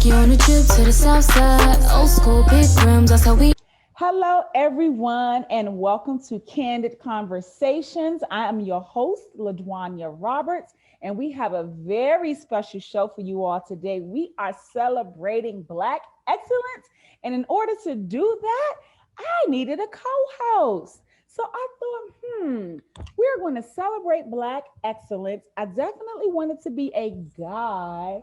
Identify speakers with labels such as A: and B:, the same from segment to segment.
A: you on a trip to the south side. Old school, big rims, that's how we.
B: Hello, everyone, and welcome to Candid Conversations. I am your host, LaDwania Roberts, and we have a very special show for you all today. We are celebrating Black excellence, and in order to do that, I needed a co-host. So I thought, we're going to celebrate Black excellence. I definitely wanted to be a guy.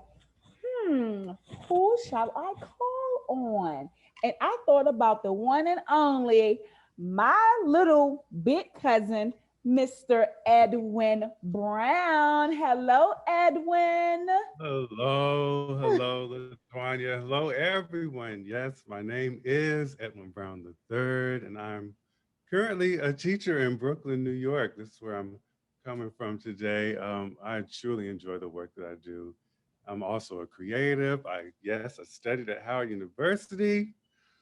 B: Hmm, who shall I call on? And I thought about the one and only, my little big cousin, Mr. Edwin Brown. Hello, Edwin.
C: Hello, Latonya. Hello, everyone. Yes, my name is Edwin Brown III, and I'm currently a teacher in Brooklyn, New York. This is where I'm coming from today. I truly enjoy the work that I do. I'm also a creative. I studied at Howard University,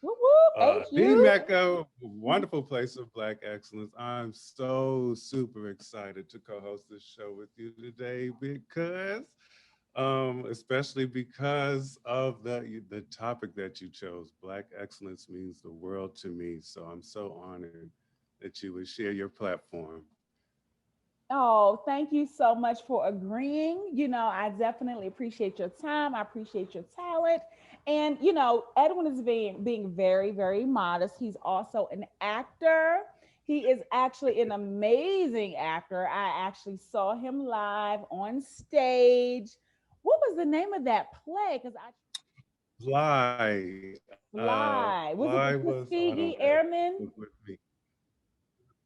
B: Woo woo,
C: the
B: HU.
C: Mecca, wonderful place of Black excellence. I'm so super excited to co-host this show with you today because especially because of the topic that you chose. Black excellence means the world to me. So I'm so honored that you would share your platform.
B: Oh, thank you so much for agreeing. I definitely appreciate your time. I appreciate your talent. And Edwin is being very, very modest. He's also an actor. He is actually an amazing actor. I actually saw him live on stage. What was the name of that play? Because I Fly. Was it the
C: I don't
B: Tuskegee
C: have the
B: Airmen?
C: book with me.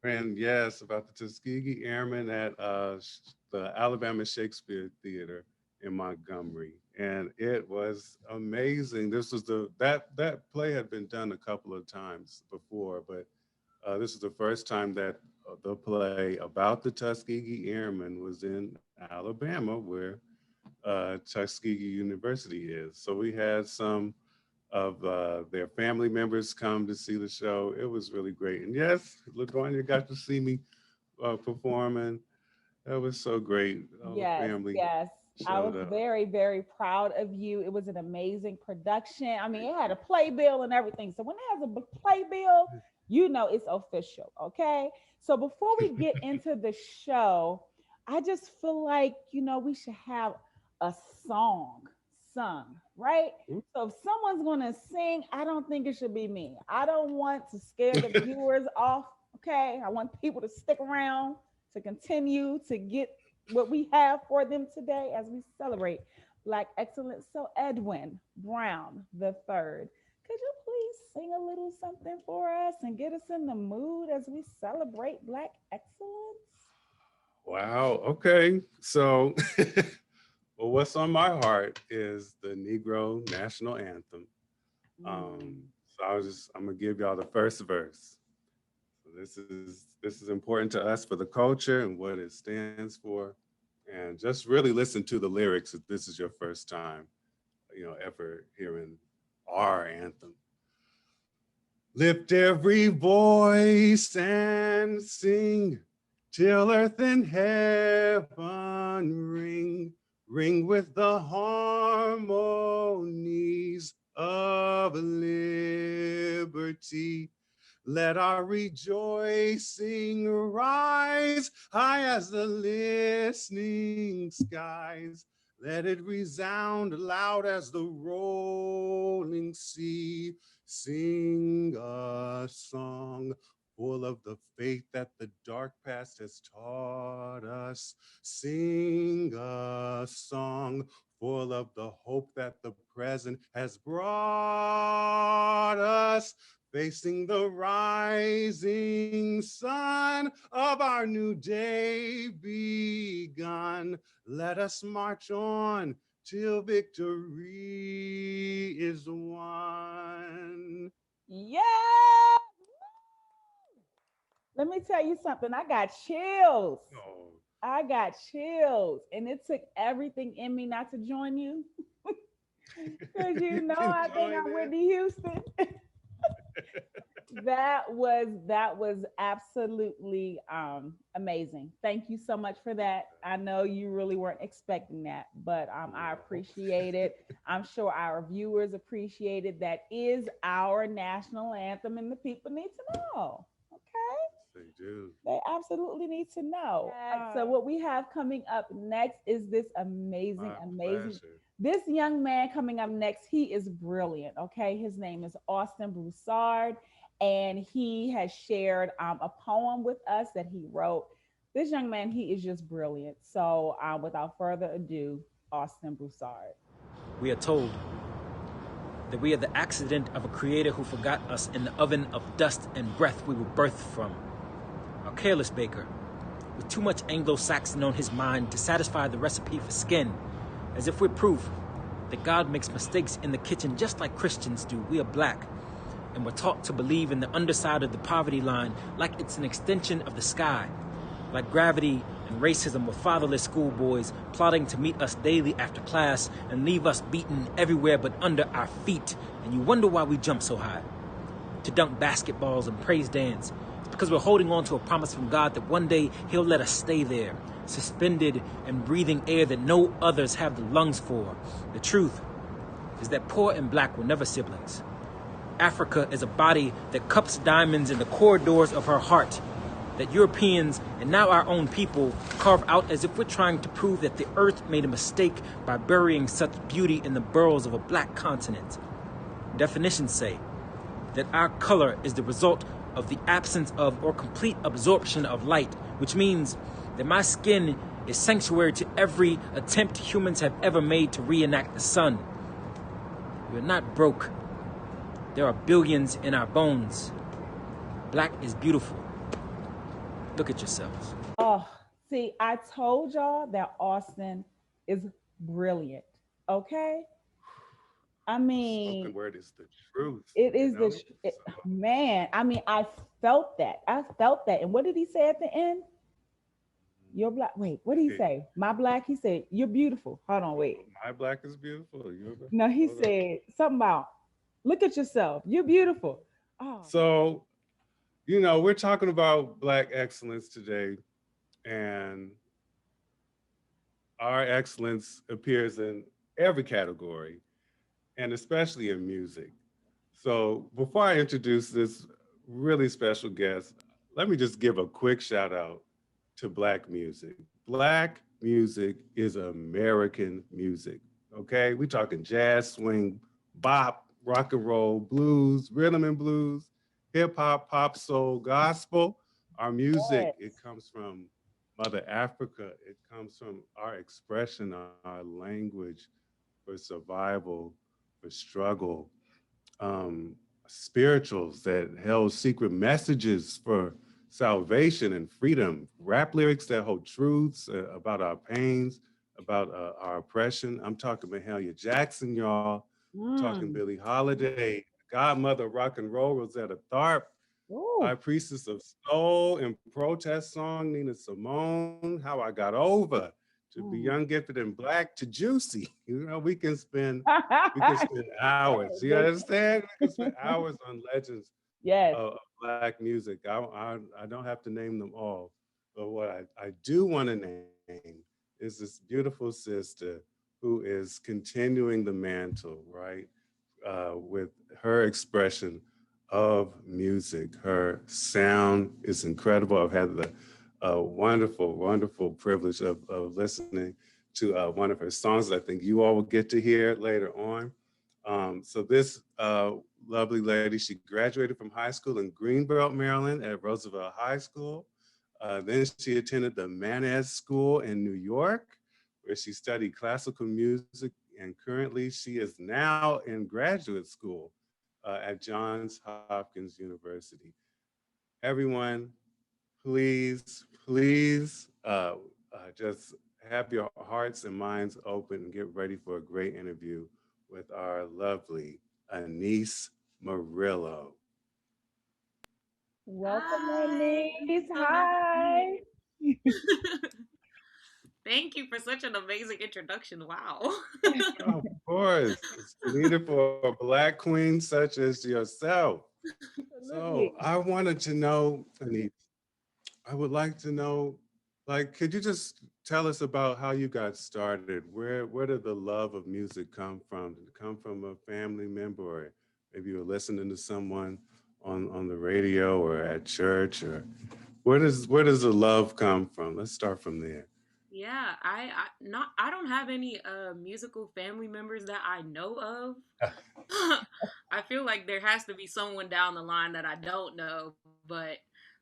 C: And yes, about the Tuskegee Airmen at the Alabama Shakespeare Theater in Montgomery, and it was amazing. This was that play had been done a couple of times before, but this is the first time that the play about the Tuskegee Airmen was in Alabama, where Tuskegee University is. So we had some of their family members come to see the show. It was really great. And yes, LaGuardia got to see me performing. That was so great. All the
B: Yes,
C: family
B: yes. I was
C: showed up.
B: very, very proud of you. It was an amazing production. I mean, it had a playbill and everything. So when it has a playbill, it's official. Okay. So before we get into the show, I just feel like, we should have a song sung, right? So if someone's going to sing, I don't think it should be me. I don't want to scare the viewers off. Okay. I want people to stick around to continue to get what we have for them today as we celebrate Black excellence. So, Edwin Brown the third, could you please sing a little something for us and get us in the mood as we celebrate Black excellence?
C: Wow. Okay. So, well, what's on my heart is the Negro National Anthem.
B: Mm.
C: I'm gonna give y'all the first verse. So this is important to us for the culture and what it stands for. And just really listen to the lyrics if this is your first time, ever hearing our anthem. Lift every voice and sing till earth and heaven ring with the harmonies of liberty. Let our rejoicing rise high as the listening skies. Let it resound loud as the rolling sea. Sing a song full of the faith that the dark past has taught us. Sing a song full of the hope that the present has brought us. Facing the rising sun of our new day begun. Let us march on till victory is won.
B: Yeah. Let me tell you something. I got chills.
C: Oh,
B: I got chills. And it took everything in me not to join you. Because
C: you can
B: I think
C: join
B: I'm
C: in.
B: Whitney Houston. that was absolutely amazing. Thank you so much for that. I know you really weren't expecting that, but I
C: No,
B: appreciate it. I'm sure our viewers appreciate it. That is our national anthem, and the people need to know. Okay.
C: they do.
B: They absolutely need to know. So what we have coming up next is this
C: My
B: amazing.
C: pleasure.
B: This young man coming up next, he is brilliant. Okay, his name is Austin Broussard, and he has shared a poem with us that he wrote. This young man, he is just brilliant. So without further ado, Austin Broussard.
D: We are told that we are the accident of a creator who forgot us in the oven of dust and breath we were birthed from. A careless baker, with too much Anglo-Saxon on his mind to satisfy the recipe for skin, as if we're proof that God makes mistakes in the kitchen just like Christians do. We are black, and we're taught to believe in the underside of the poverty line like it's an extension of the sky. Like gravity and racism were fatherless schoolboys plotting to meet us daily after class and leave us beaten everywhere but under our feet. And you wonder why we jump so high. To dunk basketballs and praise dance. It's because we're holding on to a promise from God that one day he'll let us stay there, suspended and breathing air that no others have the lungs for. The truth is that poor and black were never siblings. Africa is a body that cups diamonds in the corridors of her heart, that Europeans and now our own people carve out as if we're trying to prove that the earth made a mistake by burying such beauty in the burrows of a black continent. Definitions say that our color is the result of the absence of or complete absorption of light, which means that my skin is sanctuary to every attempt humans have ever made to reenact the sun. We're not broke. There are billions in our bones. Black is beautiful. Look at yourselves.
B: Oh, see, I told y'all that Austin is brilliant. Okay. I
C: Spoken
B: mean,
C: word is the truth,
B: it
C: you
B: is
C: know? So,
B: man. I mean, I felt that. I felt that. And what did he say at the end? You're black. Wait, what did he
C: hey,
B: say? My black. He said, "You're beautiful." Hold on, wait.
C: my black is beautiful.
B: No, he
C: Hold up.
B: said something about look at yourself. You're beautiful. Oh,
C: So, we're talking about Black excellence today, and our excellence appears in every category, and especially in music. So, before I introduce this really special guest, let me just give a quick shout out to Black music. Black music is American music. Okay, we talking jazz, swing, bop, rock and roll, blues, rhythm and blues, hip hop, pop, soul, gospel. Our music, it
B: yes.
C: comes from Mother Africa. It comes from our expression, our language for survival, for struggle, spirituals that held secret messages for salvation and freedom, rap lyrics that hold truths about our pains, about our oppression. I'm talking Mahalia Jackson, y'all. I'm talking
B: Mm.
C: Billie Holiday, godmother of rock and roll, Rosetta Tharpe, high
B: Ooh.
C: priestess of soul and protest song, Nina Simone, How I Got Over, to be young,
B: Mm.
C: gifted, and black, to juicy. We can spend hours. You
B: They-
C: understand? We can spend hours on legends
B: yes.
C: of Black music. I don't have to name them all, but what I do want to name is this beautiful sister who is continuing the mantle, right? With her expression of music. Her sound is incredible. I've had the wonderful, wonderful privilege of listening to one of her songs that I think you all will get to hear later on. So this lovely lady, she graduated from high school in Greenbelt, Maryland at Roosevelt High School. Then she attended the Mannes School in New York, where she studied classical music, and currently she is now in graduate school at Johns Hopkins University. Everyone, please, just have your hearts and minds open and get ready for a great interview with our lovely Annisse Murrillo.
B: Welcome,
E: Hi, thank
B: Annisse.
E: you so much for having
B: Hi.
E: me. Thank you for such an amazing introduction. Wow.
C: Of course, it's needed for a Black queen such as yourself. So
B: Absolutely.
C: I wanted to know, Annisse, I would like to know, like, could you just tell us about how you got started? Where did the love of music come from? Did it come from a family member, or maybe you were listening to someone on the radio or at church, or where does the love come from? Let's start from there.
E: Yeah, I don't have any musical family members that I know of. I feel like there has to be someone down the line that I don't know, but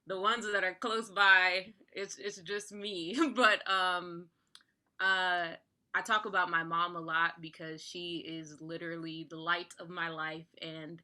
E: the ones that are close by, it's just me. But I talk about my mom a lot because she is literally the light of my life. And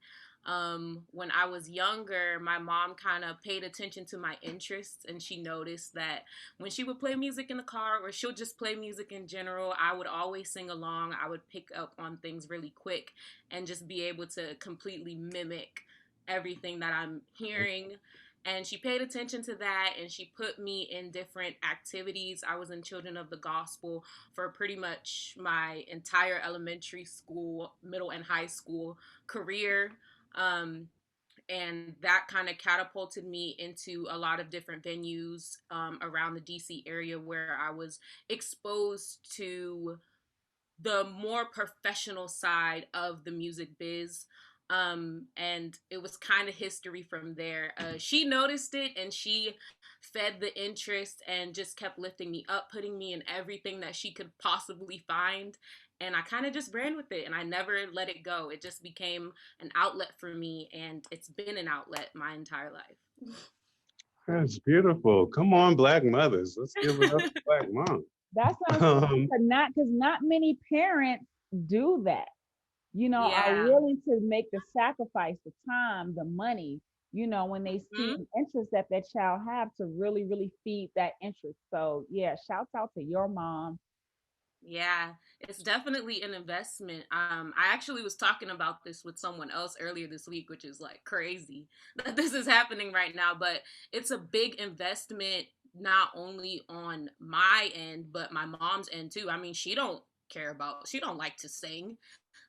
E: when I was younger, my mom kind of paid attention to my interests, and she noticed that when she would play music in the car, or she'll just play music in general, I would always sing along. I would pick up on things really quick and just be able to completely mimic everything that I'm hearing. And she paid attention to that, and she put me in different activities. I was in Children of the Gospel for pretty much my entire elementary school, middle, and high school career. Um, and that kind of catapulted me into a lot of different venues around the DC area, where I was exposed to the more professional side of the music biz. And it was kind of history from there. She noticed it, and she fed the interest and just kept lifting me up, putting me in everything that she could possibly find. And I kind of just ran with it, and I never let it go. It just became an outlet for me, and it's been an outlet my entire life.
C: That's beautiful. Come on, Black mothers. Let's give it up for Black moms.
B: That's what I'm saying.
C: Um,
B: Because not many parents do that. Are
E: Yeah.
B: willing to make the sacrifice, the time, the money, when they see
E: Mhm.
B: the interest that that child have to really, really feed that interest. So yeah, shouts out to your mom.
E: Yeah, it's definitely an investment. I actually was talking about this with someone else earlier this week, which is like crazy that this is happening right now, but it's a big investment not only on my end, but my mom's end too. I mean, she don't like to sing.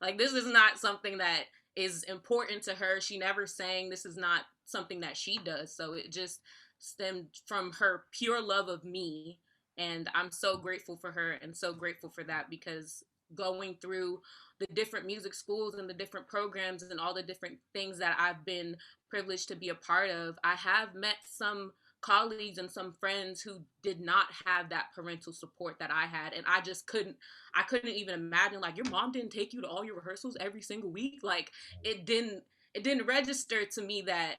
E: Like, this is not something that is important to her. She never sang. This is not something that she does. So it just stemmed from her pure love of me, and I'm so grateful for her and so grateful for that, because going through the different music schools and the different programs and all the different things that I've been privileged to be a part of, I have met some colleagues and some friends who did not have that parental support that I had, and I couldn't even imagine, like, your mom didn't take you to all your rehearsals every single week. Like, it didn't register to me that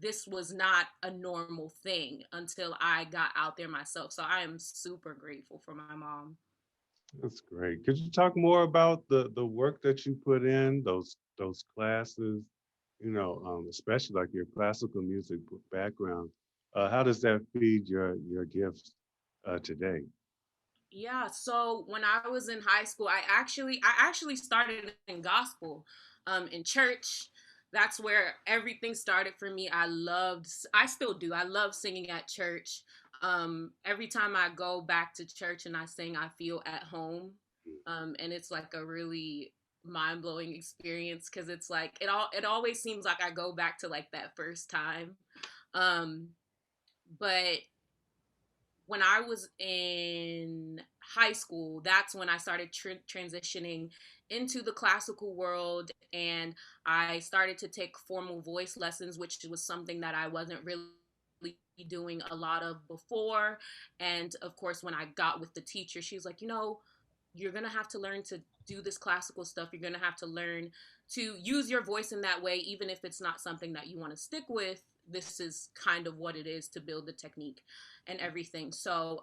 E: this was not a normal thing until I got out there myself. So I am super grateful for my mom.
C: that's great. Could you talk more about the work that you put in, those classes, especially like your classical music background? How does that feed your gifts today?
E: Yeah, so when I was in high school, I actually started in gospel in church. That's where everything started for me. I still do. I love singing at church. Every time I go back to church and I sing, I feel at home. And it's like a really mind-blowing experience, because it's like it always seems like I go back to like that first time. Um but when I was in high school, that's when I started transitioning into the classical world, and I started to take formal voice lessons, which was something that I wasn't really doing a lot of before. And of course, when I got with the teacher, she was like, you're going to have to learn to do this classical stuff. You're going to have to learn to use your voice in that way, even if it's not something that you want to stick with. This is kind of what it is to build the technique and everything. So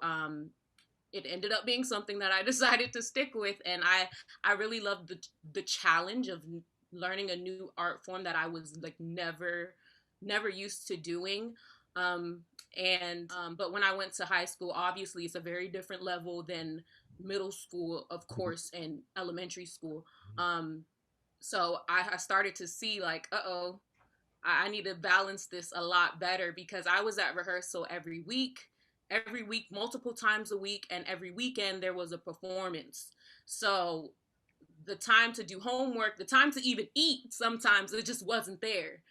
E: it ended up being something that I decided to stick with, and I really loved the challenge of learning a new art form that I was like never used to doing. And But when I went to high school, obviously it's a very different level than middle school, of course, and elementary school. So I started to see, like, uh-oh, I need to balance this a lot better, because I was at rehearsal every week, multiple times a week, and every weekend there was a performance. So the time to do homework, the time to even eat, sometimes it just wasn't there.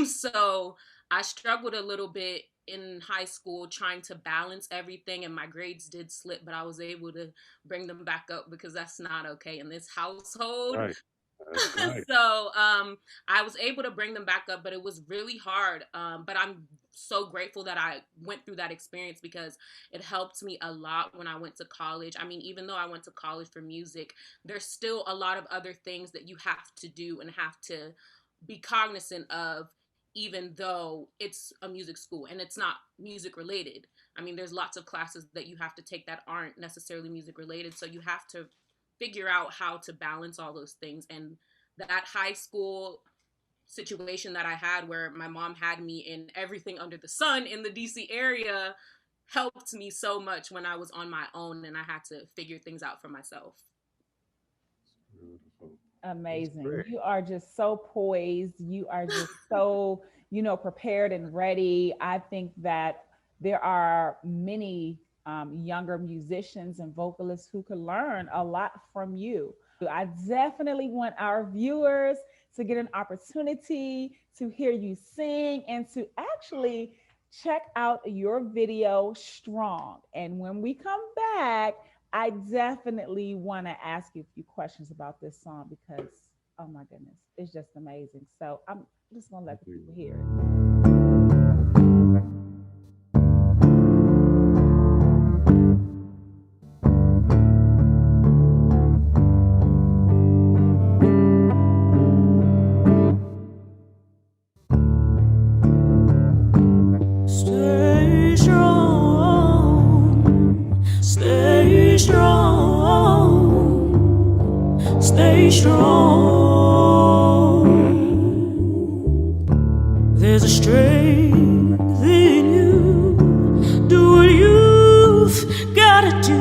E: So I struggled a little bit in high school trying to balance everything, and my grades did slip, but I was able to bring them back up because that's not okay in this household.
C: Right. That's right.
E: So I was able to bring them back up, but it was really hard. But I'm so grateful that I went through that experience because it helped me a lot when I went to college. I mean, even though I went to college for music, there's still a lot of other things that you have to do and have to be cognizant of, even though it's a music school and it's not music related. I mean, there's lots of classes that you have to take that aren't necessarily music related. So you have to figure out how to balance all those things. And that high school situation that I had where my mom had me in everything under the sun in the DC area helped me so much when I was on my own and I had to figure things out for myself.
C: Beautiful.
B: Amazing.
C: great.
B: You are just so poised. You are just so, prepared and ready. I think that there are many younger musicians and vocalists who could learn a lot from you. I definitely want our viewers to get an opportunity to hear you sing and to actually check out your video Strong. And when we come back, I definitely want to ask you a few questions about this song because, oh my goodness, it's just amazing. So I'm just going to let the people hear it.
A: Stay strong, stay strong, stay strong. There's a strength in you. Do what you've gotta do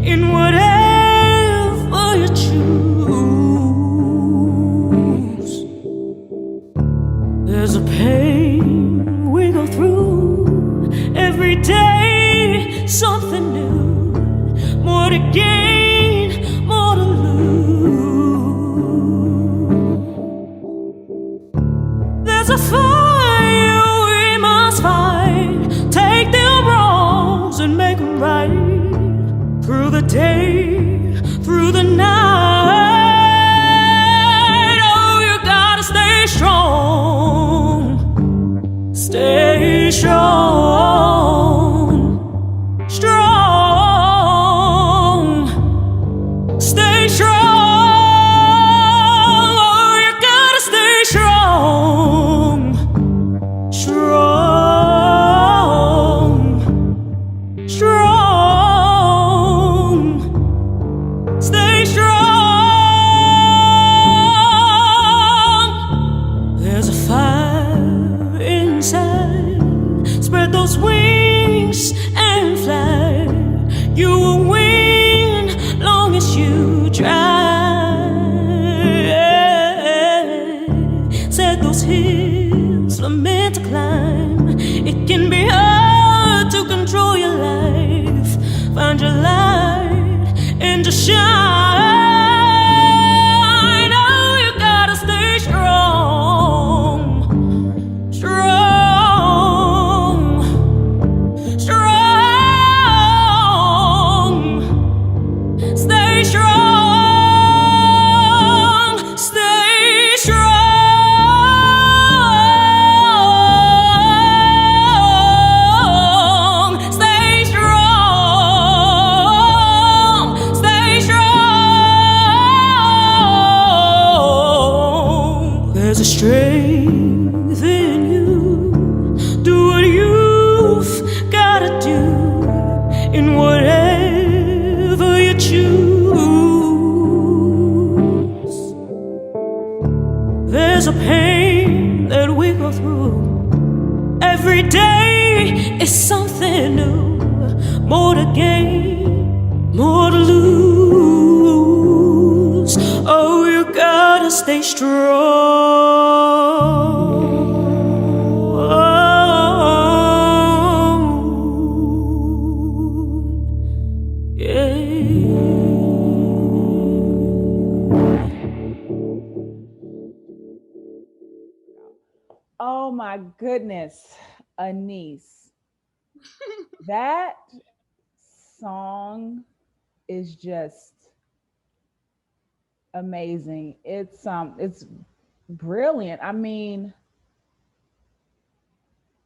A: in whatever you choose. There's a pain we go through every day, something new, more to gain, more to lose. There's a fire we must fight, take the wrongs and make them right, through the day, through the night. Oh, you gotta stay strong, stay strong, strong, stay strong. Oh, you gotta stay strong, strong, strong, stay strong. There's a fire inside, spread those wings and fly. You will win long as you try. Said those hills are meant to climb. It can be hard to control your life. Find your light and to shine. Oh, you gotta stay strong, strong, strong, stay strong, stay strong, stay strong, stay strong. There's a strength in you. Do what you've gotta do in whatever you choose. There's a pain that we go through every day, is something new, more to gain, more to lose. Oh, you gotta stay strong. Yeah.
B: Oh my goodness, Annisse. That song is just amazing. It's brilliant. I mean,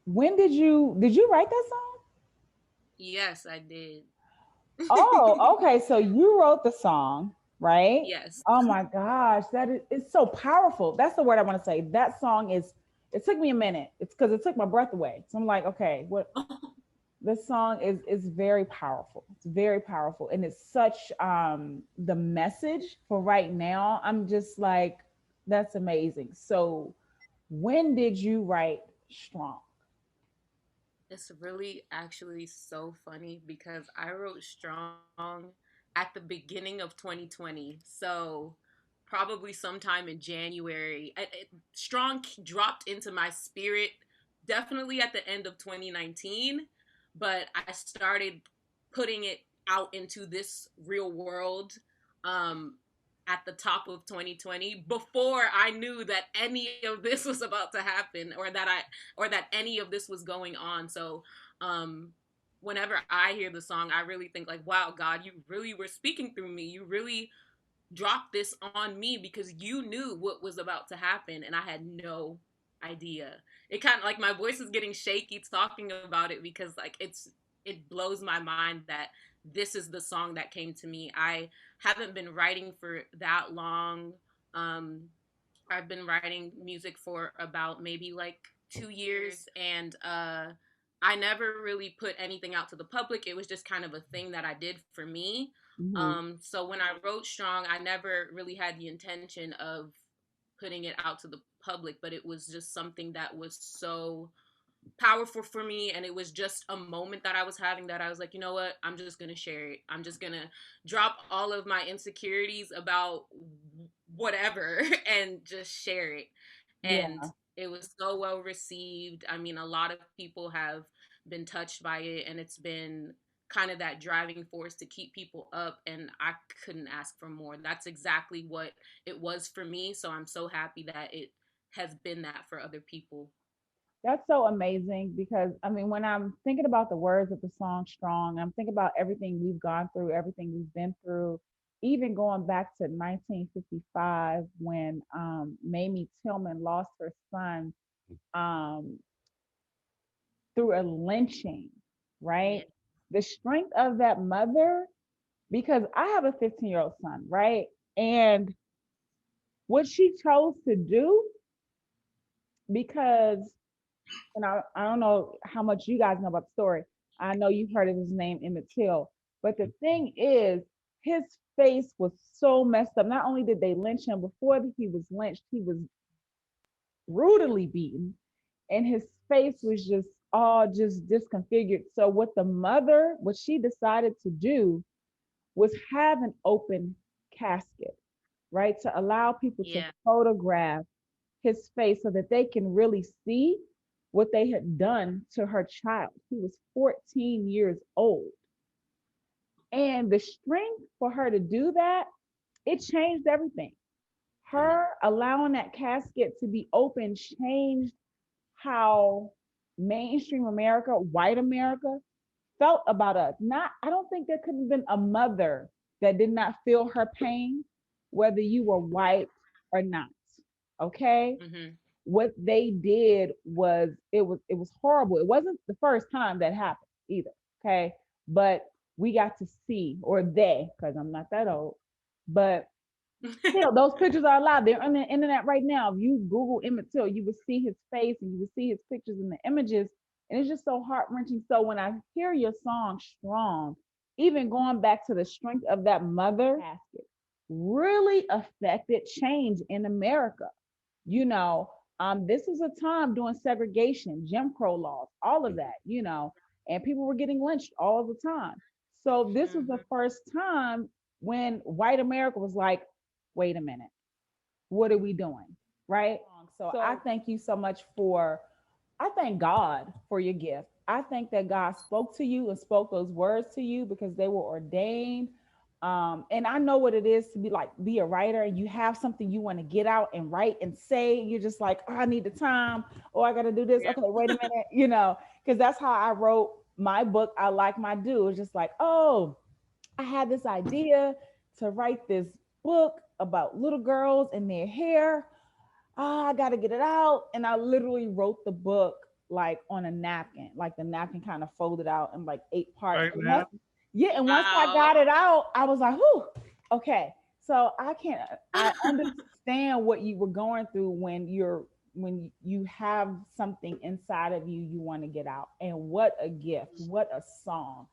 B: when did you write that song?
E: Yes, I did.
B: Oh, okay. So you wrote the song, right?
E: Yes.
B: Oh my gosh, it's so powerful. That's the word I want to say. That song is. It took me a minute. It's because it took my breath away. So I'm like, okay, what? This song is very powerful. It's very powerful, and it's such the message for right now. I'm just like, that's amazing. So, when did you write Strong?
E: It's really actually so funny because I wrote Strong at the beginning of 2020. So probably sometime in January. Strong dropped into my spirit definitely at the end of 2019, but I started putting it out into this real world um at the top of 2020 before I knew that any of this was about to happen, or that any of this was going on. So um whenever I hear the song, I really think like, wow, God, you really were speaking through me. You really dropped this on me because you knew what was about to happen and I had no idea. It kind of like my voice is getting shaky talking about it because like it blows my mind that this is the song that came to me. I haven't been writing for that long. Um I've been writing music for about maybe like 2 years, and I never really put anything out to the public. It was just kind of a thing that I did for me.
B: Mm-hmm.
E: So when I wrote Strong, I never really had the intention of putting it out to the public, but it was just something that was so powerful for me, and it was just a moment that I was having that I was like, you know what, I'm just gonna share it. I'm just gonna drop all of my insecurities about whatever and just share it. And
B: Yeah.
E: it was so well received. I mean, a lot of people have been touched by it, and it's been kind of that driving force to keep people up, and I couldn't ask for more. That's exactly what it was for me, so I'm so happy that it has been that for other people.
B: That's so amazing because I mean, when I'm thinking about the words of the song Strong, I'm thinking about everything we've gone through, everything we've been through, even going back to 1955 when Mamie Tillman lost her son um, through a lynching, right?
E: Yeah.
B: The strength of that mother, because I have a 15-year-old son, right? And what she chose to do, because and I don't know how much you guys know about the story. I know you've heard of his name, Emmett Till. But the thing is, his face was so messed up. Not only did they lynch him, before he was lynched, he was brutally beaten. And his face was just all just disconfigured. So what she decided to do was have an open casket, right? To allow people to
E: Yeah.
B: photograph his face so that they can really see what they had done to her child. He was 14 years old. And the strength for her to do that, it changed everything. Her allowing that casket to be open changed how mainstream America, white America, felt about us. Not, I don't think there could have been a mother that did not feel her pain, whether you were white or not. Okay.
E: Hmm.
B: What they did was it was horrible. It wasn't the first time that happened either. Okay. But we got to see, or they, because I'm not that old, but still, those pictures are alive. They're on the internet right now. If you Google Emmett Till, you will see his face and you will see his pictures and the images. And it's just so heart wrenching. So when I hear your song Strong, even going back to the strength of that mother basket, really affected change in America. You know, this was a time during segregation, Jim Crow laws, all of that, and people were getting lynched all the time. So this was the
E: Hmm.
B: first time when white America was like, wait a minute, what are we doing? Right. So I thank you so much I thank God for your gift. I think that God spoke to you and spoke those words to you because they were ordained And I know what it is to be a writer, and you have something you want to get out and write and say. You're just like, oh, I need the time, or I got to do this.
E: Yeah.
B: Okay, wait a minute, because that's how I wrote my book. I Like My Do. It's just like, oh, I had this idea to write this book about little girls and their hair. Oh, I got to get it out. And I literally wrote the book like on a napkin, like the napkin kind of folded out in like 8 parts.
C: Right
B: And
C: now.
B: once I got
E: Wow.
B: it out, I was like, whew, okay. So I understand what you were going through when you have something inside of you want to get out. And what a gift, what a song.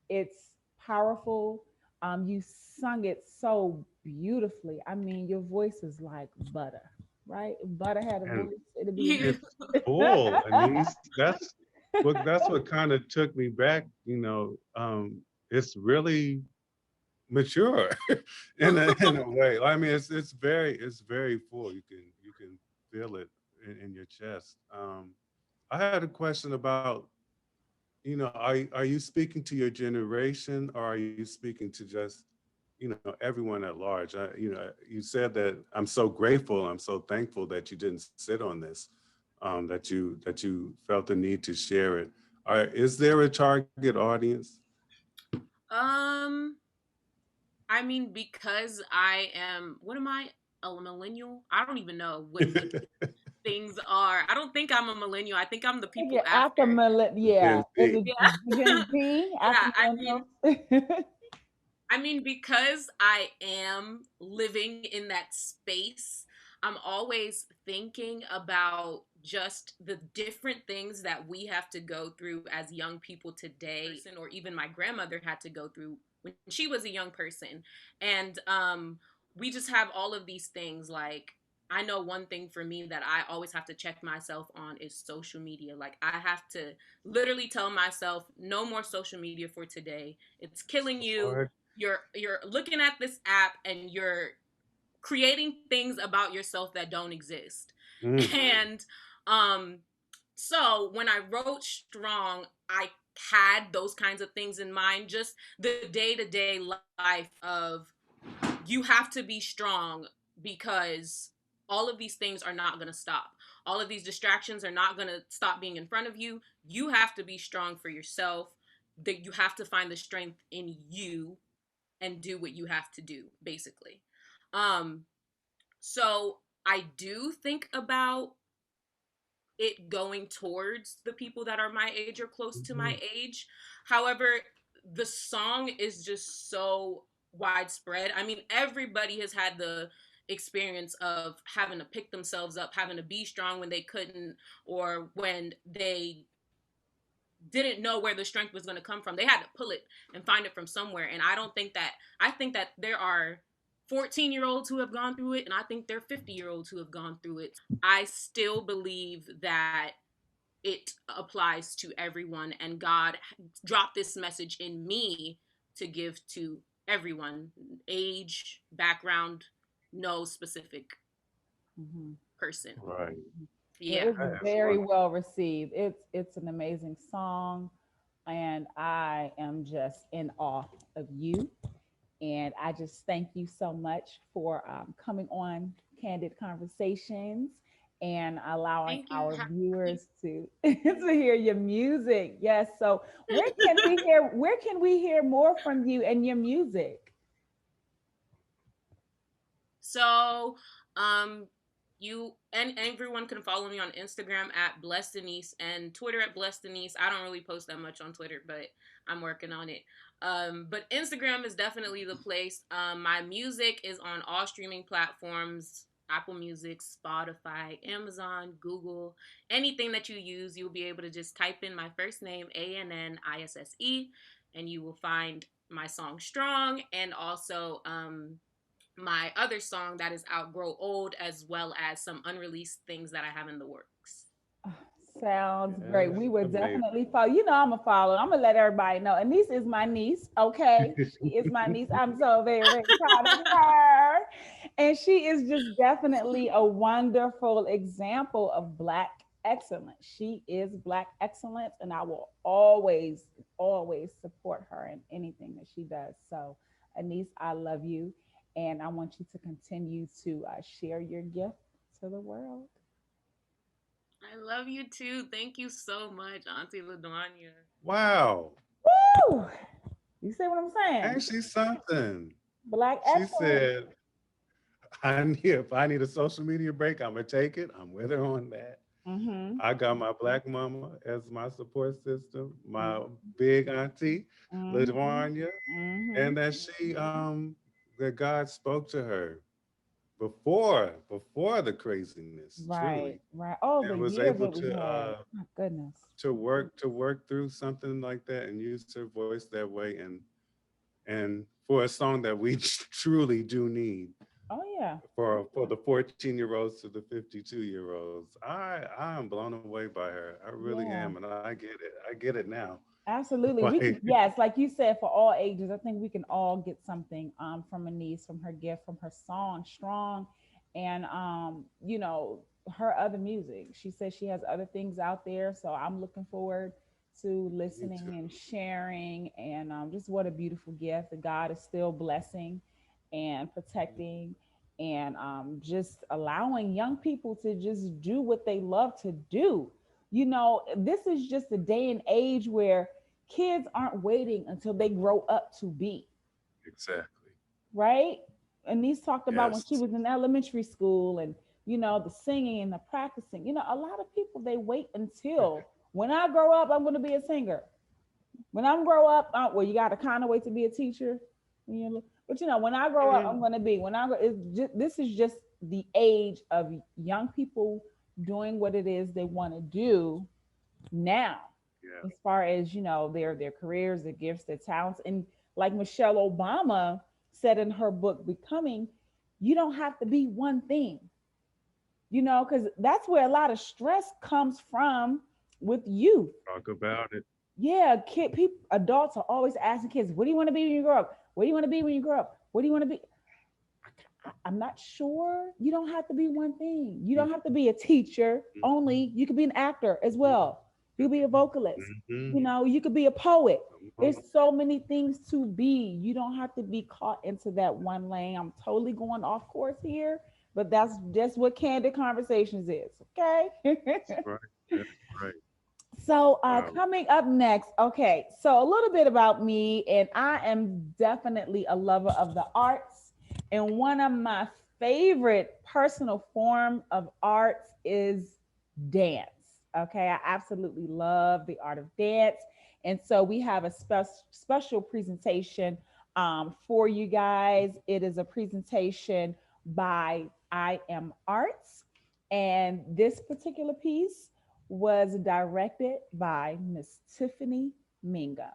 B: It's powerful. You sung it so beautifully. I mean, your voice is like butter, right? If butter had a
C: And
B: voice, it'd be.
E: You.
C: it's full, Annisse. That's what kind of took me back. It's really mature in a way. I mean, it's very full. You can feel it in your chest. I had a question about, are you speaking to your generation, or are you speaking to just, everyone at large? You said that I'm so grateful, I'm so thankful that you didn't sit on this, that you felt the need to share it. Is there a target audience?
E: Um, I mean, because I am, what am I? A millennial? I don't even know what the things are. I don't think I'm a millennial. I think I'm the people
B: Yeah, after
E: after.
B: millennial, yeah.
C: Gen
B: Is
C: Z.
B: it
E: Yeah.
B: Gen Z after
E: Yeah.
B: millennials?
E: I mean, because I am living in that space, I'm always thinking about just the different things that we have to go through as young people today, or even my grandmother had to go through when she was a young person. And we just have all of these things. Like, I know one thing for me that I always have to check myself on is social media. Like, I have to literally tell myself, no more social media for today. It's killing you.
C: Lord.
E: You're looking at this app and you're creating things about yourself that don't exist.
C: Mm.
E: And um so when I wrote Strong, I had those kinds of things in mind, just the day-to-day life of, you have to be strong because all of these things are not going to stop. All of these distractions are not going to stop being in front of you. You have to be strong for yourself. That you have to find the strength in you and do what you have to do, basically. Um, so I do think about it going towards the people that are my age or close to my
C: Mhm.
E: age. However, the song is just so widespread. I mean, everybody has had the experience of having to pick themselves up, having to be strong when they couldn't, or when they didn't know where the strength was going to come from. They had to pull it and find it from somewhere. And I think that there are 14-year-olds who have gone through it, and I think there are 50-year-olds who have gone through it. I still believe that it applies to everyone, and God dropped this message in me to give to everyone, age, background, no specific
B: Mhm.
E: person.
C: Right.
E: Yeah.
B: It's
C: That is
B: very
C: wonderful.
B: well received. It's an amazing song, and I am just in awe of you. And I just thank you so much for coming on Candid Conversations and allowing
E: Thank you.
B: our viewers to to hear your music. Yes. So where can we hear more from you and your music?
E: So, um, you and everyone can follow me on Instagram at Blessed Annisse and Twitter at Blessed Annisse. I don't really post that much on Twitter, but I'm working on it. But Instagram is definitely the place. My music is on all streaming platforms: Apple Music, Spotify, Amazon, Google, anything that you use. You'll be able to just type in my first name, Annisse, and you will find my song Strong, and also my other song that is Outgrow Old, as well as some unreleased things that I have in the works.
B: Sounds great.
C: Yes.
B: We will
C: Amazing.
B: definitely follow. I'm a follow. I'm gonna let everybody know. Annisse is my niece. Okay, she is my niece. I'm so very, very proud of her, and she is just definitely a wonderful example of Black excellence. She is Black excellence, and I will always, always support her in anything that she does. So, Annisse, I love you. And I want you to continue to share your gift to the world.
E: I love you too. Thank you so much, Auntie Ladanya.
C: Wow.
B: Woo! You see what I'm saying?
C: Ain't she something?
B: Black
C: She
B: excellence.
C: said, if I need a social media break, I'm gonna take it. I'm with her on that.
B: Mm-hmm.
C: I got my black mama as my support system, my
B: Mm-hmm.
C: big auntie,
B: Mm-hmm.
C: Ladvanya,
B: Mm-hmm.
C: and that that God spoke to her before the craziness,
B: Right,
C: truly,
B: right. Oh, the
C: and was
B: year
C: able
B: that we had. My goodness.
C: to work through something like that and use her voice that way, and for a song that we truly do need
B: Oh yeah.
C: for the 14-year-olds to the 52-year-olds. I am blown away by her. I really
B: Yeah.
C: am, and I get it. I get it now.
B: Absolutely. We can,
C: Like,
B: yes, like you said, for all ages, I think we can all get something from Annisse, from her gift, from her song, Strong, and her other music. She says she has other things out there. So I'm looking forward to
C: me too.
B: listening and sharing, and just what a beautiful gift that God is still blessing and protecting, and just allowing young people to just do what they love to do. This is just a day and age where kids aren't waiting until they grow up to be,
C: Exactly.
B: right? And these talked about when she
C: Yes.
B: was in elementary school, and the singing and the practicing. A lot of people, they wait until when I grow up, I'm going to be a singer. When I grow up, well, you got to kind of wait to be a teacher. But when I grow up, I'm
C: Mm,
B: going to be. When I grow, this is just the age of young people doing what it is they want to do now,
C: yeah.
B: as far as their careers, their gifts, their talents. And like Michelle Obama said in her book Becoming, you don't have to be one thing, because that's where a lot of stress comes from with youth.
C: Talk about it.
B: Yeah, people, adults are always asking kids, what do you want to be when you grow up? What do you want to be when you grow up? What do you want to be? I'm not sure. You don't have to be one thing. You don't have to be a teacher only. You could be an actor as well. You could be a vocalist.
C: Mm-hmm.
B: You could be a poet.
C: Come
B: There's
C: on.
B: so many things to be. You don't have to be caught into that one lane. I'm totally going off course here, but that's just what Candid Conversations is. Okay.
C: That's right. That's right.
B: So,
C: Wow.
B: coming up next, okay, so a little bit about me, and I am definitely a lover of the arts, and one of my favorite personal form of arts is dance. Okay, I absolutely love the art of dance, and so we have a special presentation for you guys. It is a presentation by I Am Arts, and this particular piece was directed by Miss Tiffany Mingo.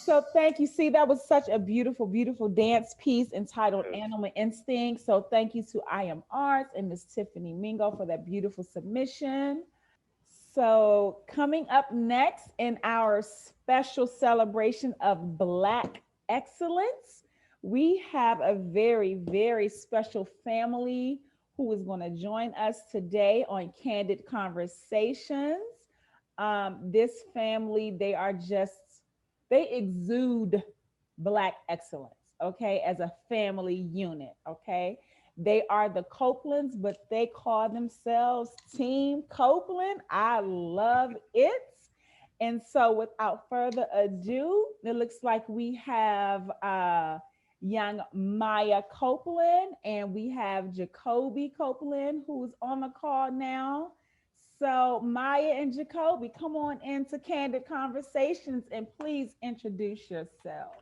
B: So thank you. See, that was such a beautiful, beautiful dance piece entitled
C: Yes.
B: Animal Instinct. So thank you to I Am Arts and Miss Tiffany Mingo for that beautiful submission. So coming up next in our special celebration of Black excellence, we have a very, very special family who is going to join us today on Candid Conversations. This family, they exude Black excellence, okay, as a family unit, okay. They are the Copelands, but they call themselves Team Copeland. I love it. And so, without further ado, it looks like we have young Maya Copeland and we have Jacoby Copeland who's on the call now. So, Maya and Jacoby, come on into Candid Conversations and please introduce yourselves.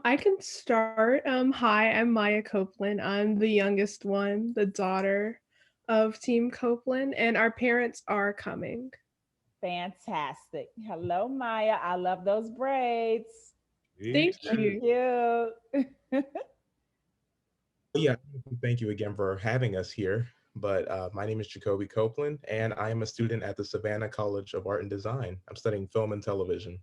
F: I can start. Hi, I'm Maya Copeland. I'm the youngest one, the daughter of Team Copeland, and our parents are coming.
B: Fantastic. Hello, Maya. I love those braids.
C: Me
F: Thank
B: Thank
C: too.
F: you.
B: you.
G: Yeah, thank you again for having us here. But my name is Jacoby Copeland, and I am a student at the Savannah College of Art and Design. I'm studying film and television.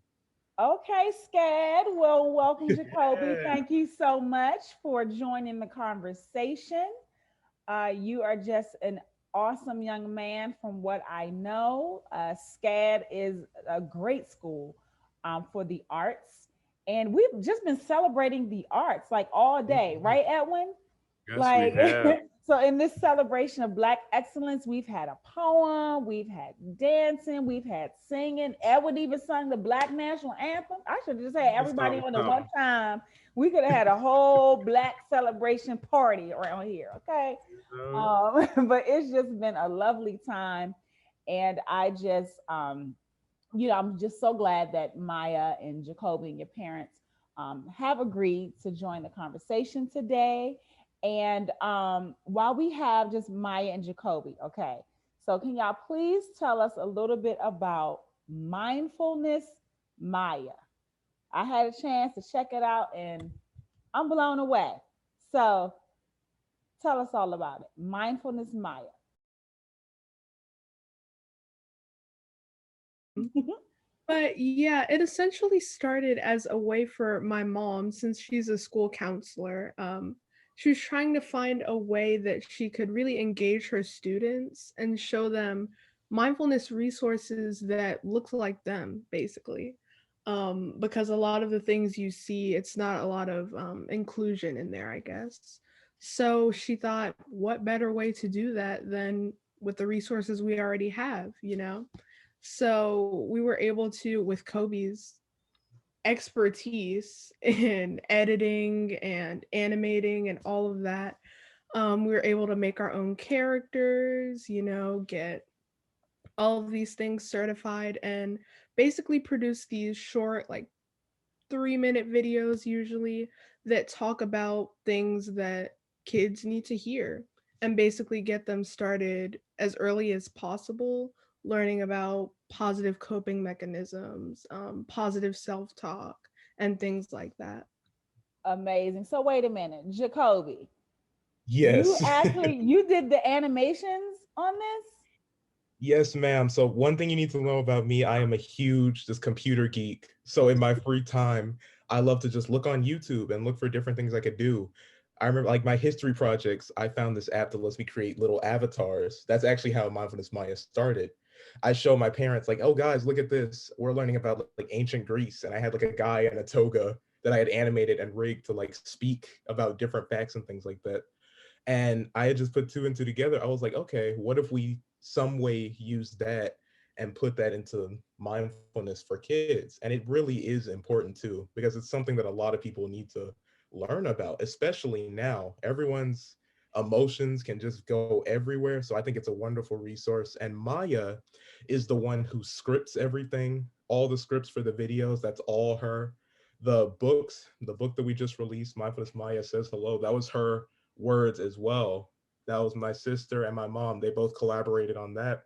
B: Okay, Scad. Well, welcome, Jacoby.
C: Yeah.
B: Thank you so much for joining the conversation. You are just an awesome young man from what I know. SCAD is a great school for the arts. And we've just been celebrating the arts like all day,
C: Mhm.
B: right, Edwin?
C: Yes, we
B: Like,
C: have.
B: so in this celebration of Black excellence, we've had a poem, we've had dancing, we've had singing. Edward even sung the Black national anthem. I should have just had
C: It's
B: everybody
C: something,
B: on at one
C: something.
B: time. We could have had a whole Black celebration party around here. Okay.
C: You know?
B: But it's just been a lovely time. And I'm just so glad that Maya and Jacoby and your parents have agreed to join the conversation today. And while we have just Maya and Jacoby, okay, so can y'all please tell us a little bit about mindfulness Maya? I had a chance to check it out and I'm blown away. So tell us all about it. Mindfulness Maya.
F: But yeah, it essentially started as a way for my mom, since she's a school counselor. She was trying to find a way that she could really engage her students and show them mindfulness resources that look like them, basically. Because a lot of the things you see, it's not a lot of inclusion in there, I guess. So she thought, what better way to do that than with the resources we already have, you know? So we were able to, with Kobe's expertise in editing and animating and all of that, we were able to make our own characters, get all of these things certified and basically produce these short, like 3-minute videos usually that talk about things that kids need to hear and basically get them started as early as possible learning about positive coping mechanisms, positive self-talk, and things like that.
B: Amazing. So wait a minute, Jacoby, you
G: Yes.
B: actually you did the animations on this?
G: Yes, ma'am. So one thing you need to know about me, I am a huge just computer geek. So in my free time, I love to just look on YouTube and look for different things I could do. I remember like my history projects, I found this app that lets me create little avatars. That's actually how Mindfulness Maya started. I show my parents like, oh guys, look at this. We're learning about like ancient Greece. And I had like a guy in a toga that I had animated and rigged to like speak about different facts and things like that. And I had just put two and two together. I was like, okay, what if we some way use that and put that into mindfulness for kids? And it really is important too, because it's something that a lot of people need to learn about, especially now. Everyone's emotions can just go everywhere. So I think it's a wonderful resource. And Maya is the one who scripts everything, all the scripts for the videos, that's all her. The book that we just released, Mindfulness Maya Says Hello, that was her words as well. That was my sister and my mom. They both collaborated on that.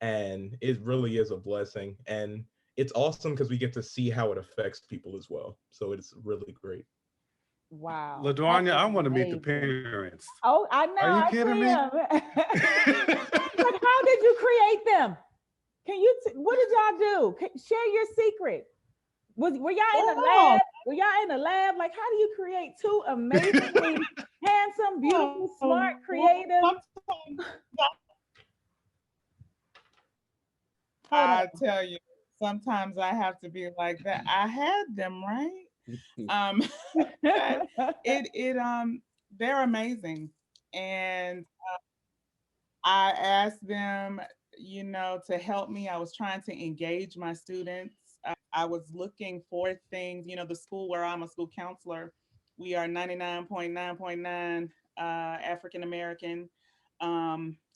G: and it really is a blessing. And it's awesome because we get to see how it affects people as well. So it's really great.
B: Wow, that
C: LaDuanya,
B: is
C: I want to meet the
B: amazing.
C: parents.
B: Oh, I know,
C: Are you
B: I
C: kidding
B: see
C: me?
B: him. But how did you create them? Can you? What did y'all do? Share your secret. Were y'all in the
H: Oh,
B: lab? Were y'all in the lab? Like, how do you create two amazingly handsome, beautiful, smart,
H: well,
B: creative?
H: sometimes
B: Hold
H: I
B: on.
H: tell you, sometimes I have to be like that. I had them, right? Um, but they're amazing, and I asked them, to help me. I was trying to engage my students. I was looking for things, the school where I'm a school counselor, we are 99.9.9 African American.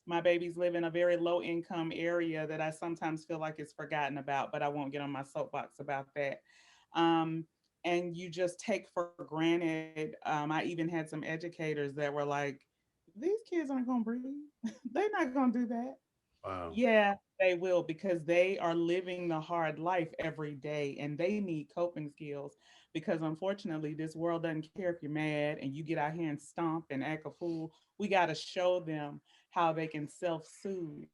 H: My babies live in a very low income area that I sometimes feel like is forgotten about, but I won't get on my soapbox about that. Um, and you just take for granted. I even had some educators that were like, these kids aren't going to breathe. They're not going to do that.
C: Wow.
H: Yeah, they will because they are living the hard life every day and they need coping skills because unfortunately this world doesn't care if you're mad and you get out here and stomp and act a fool. We got to show them how they can self-soothe.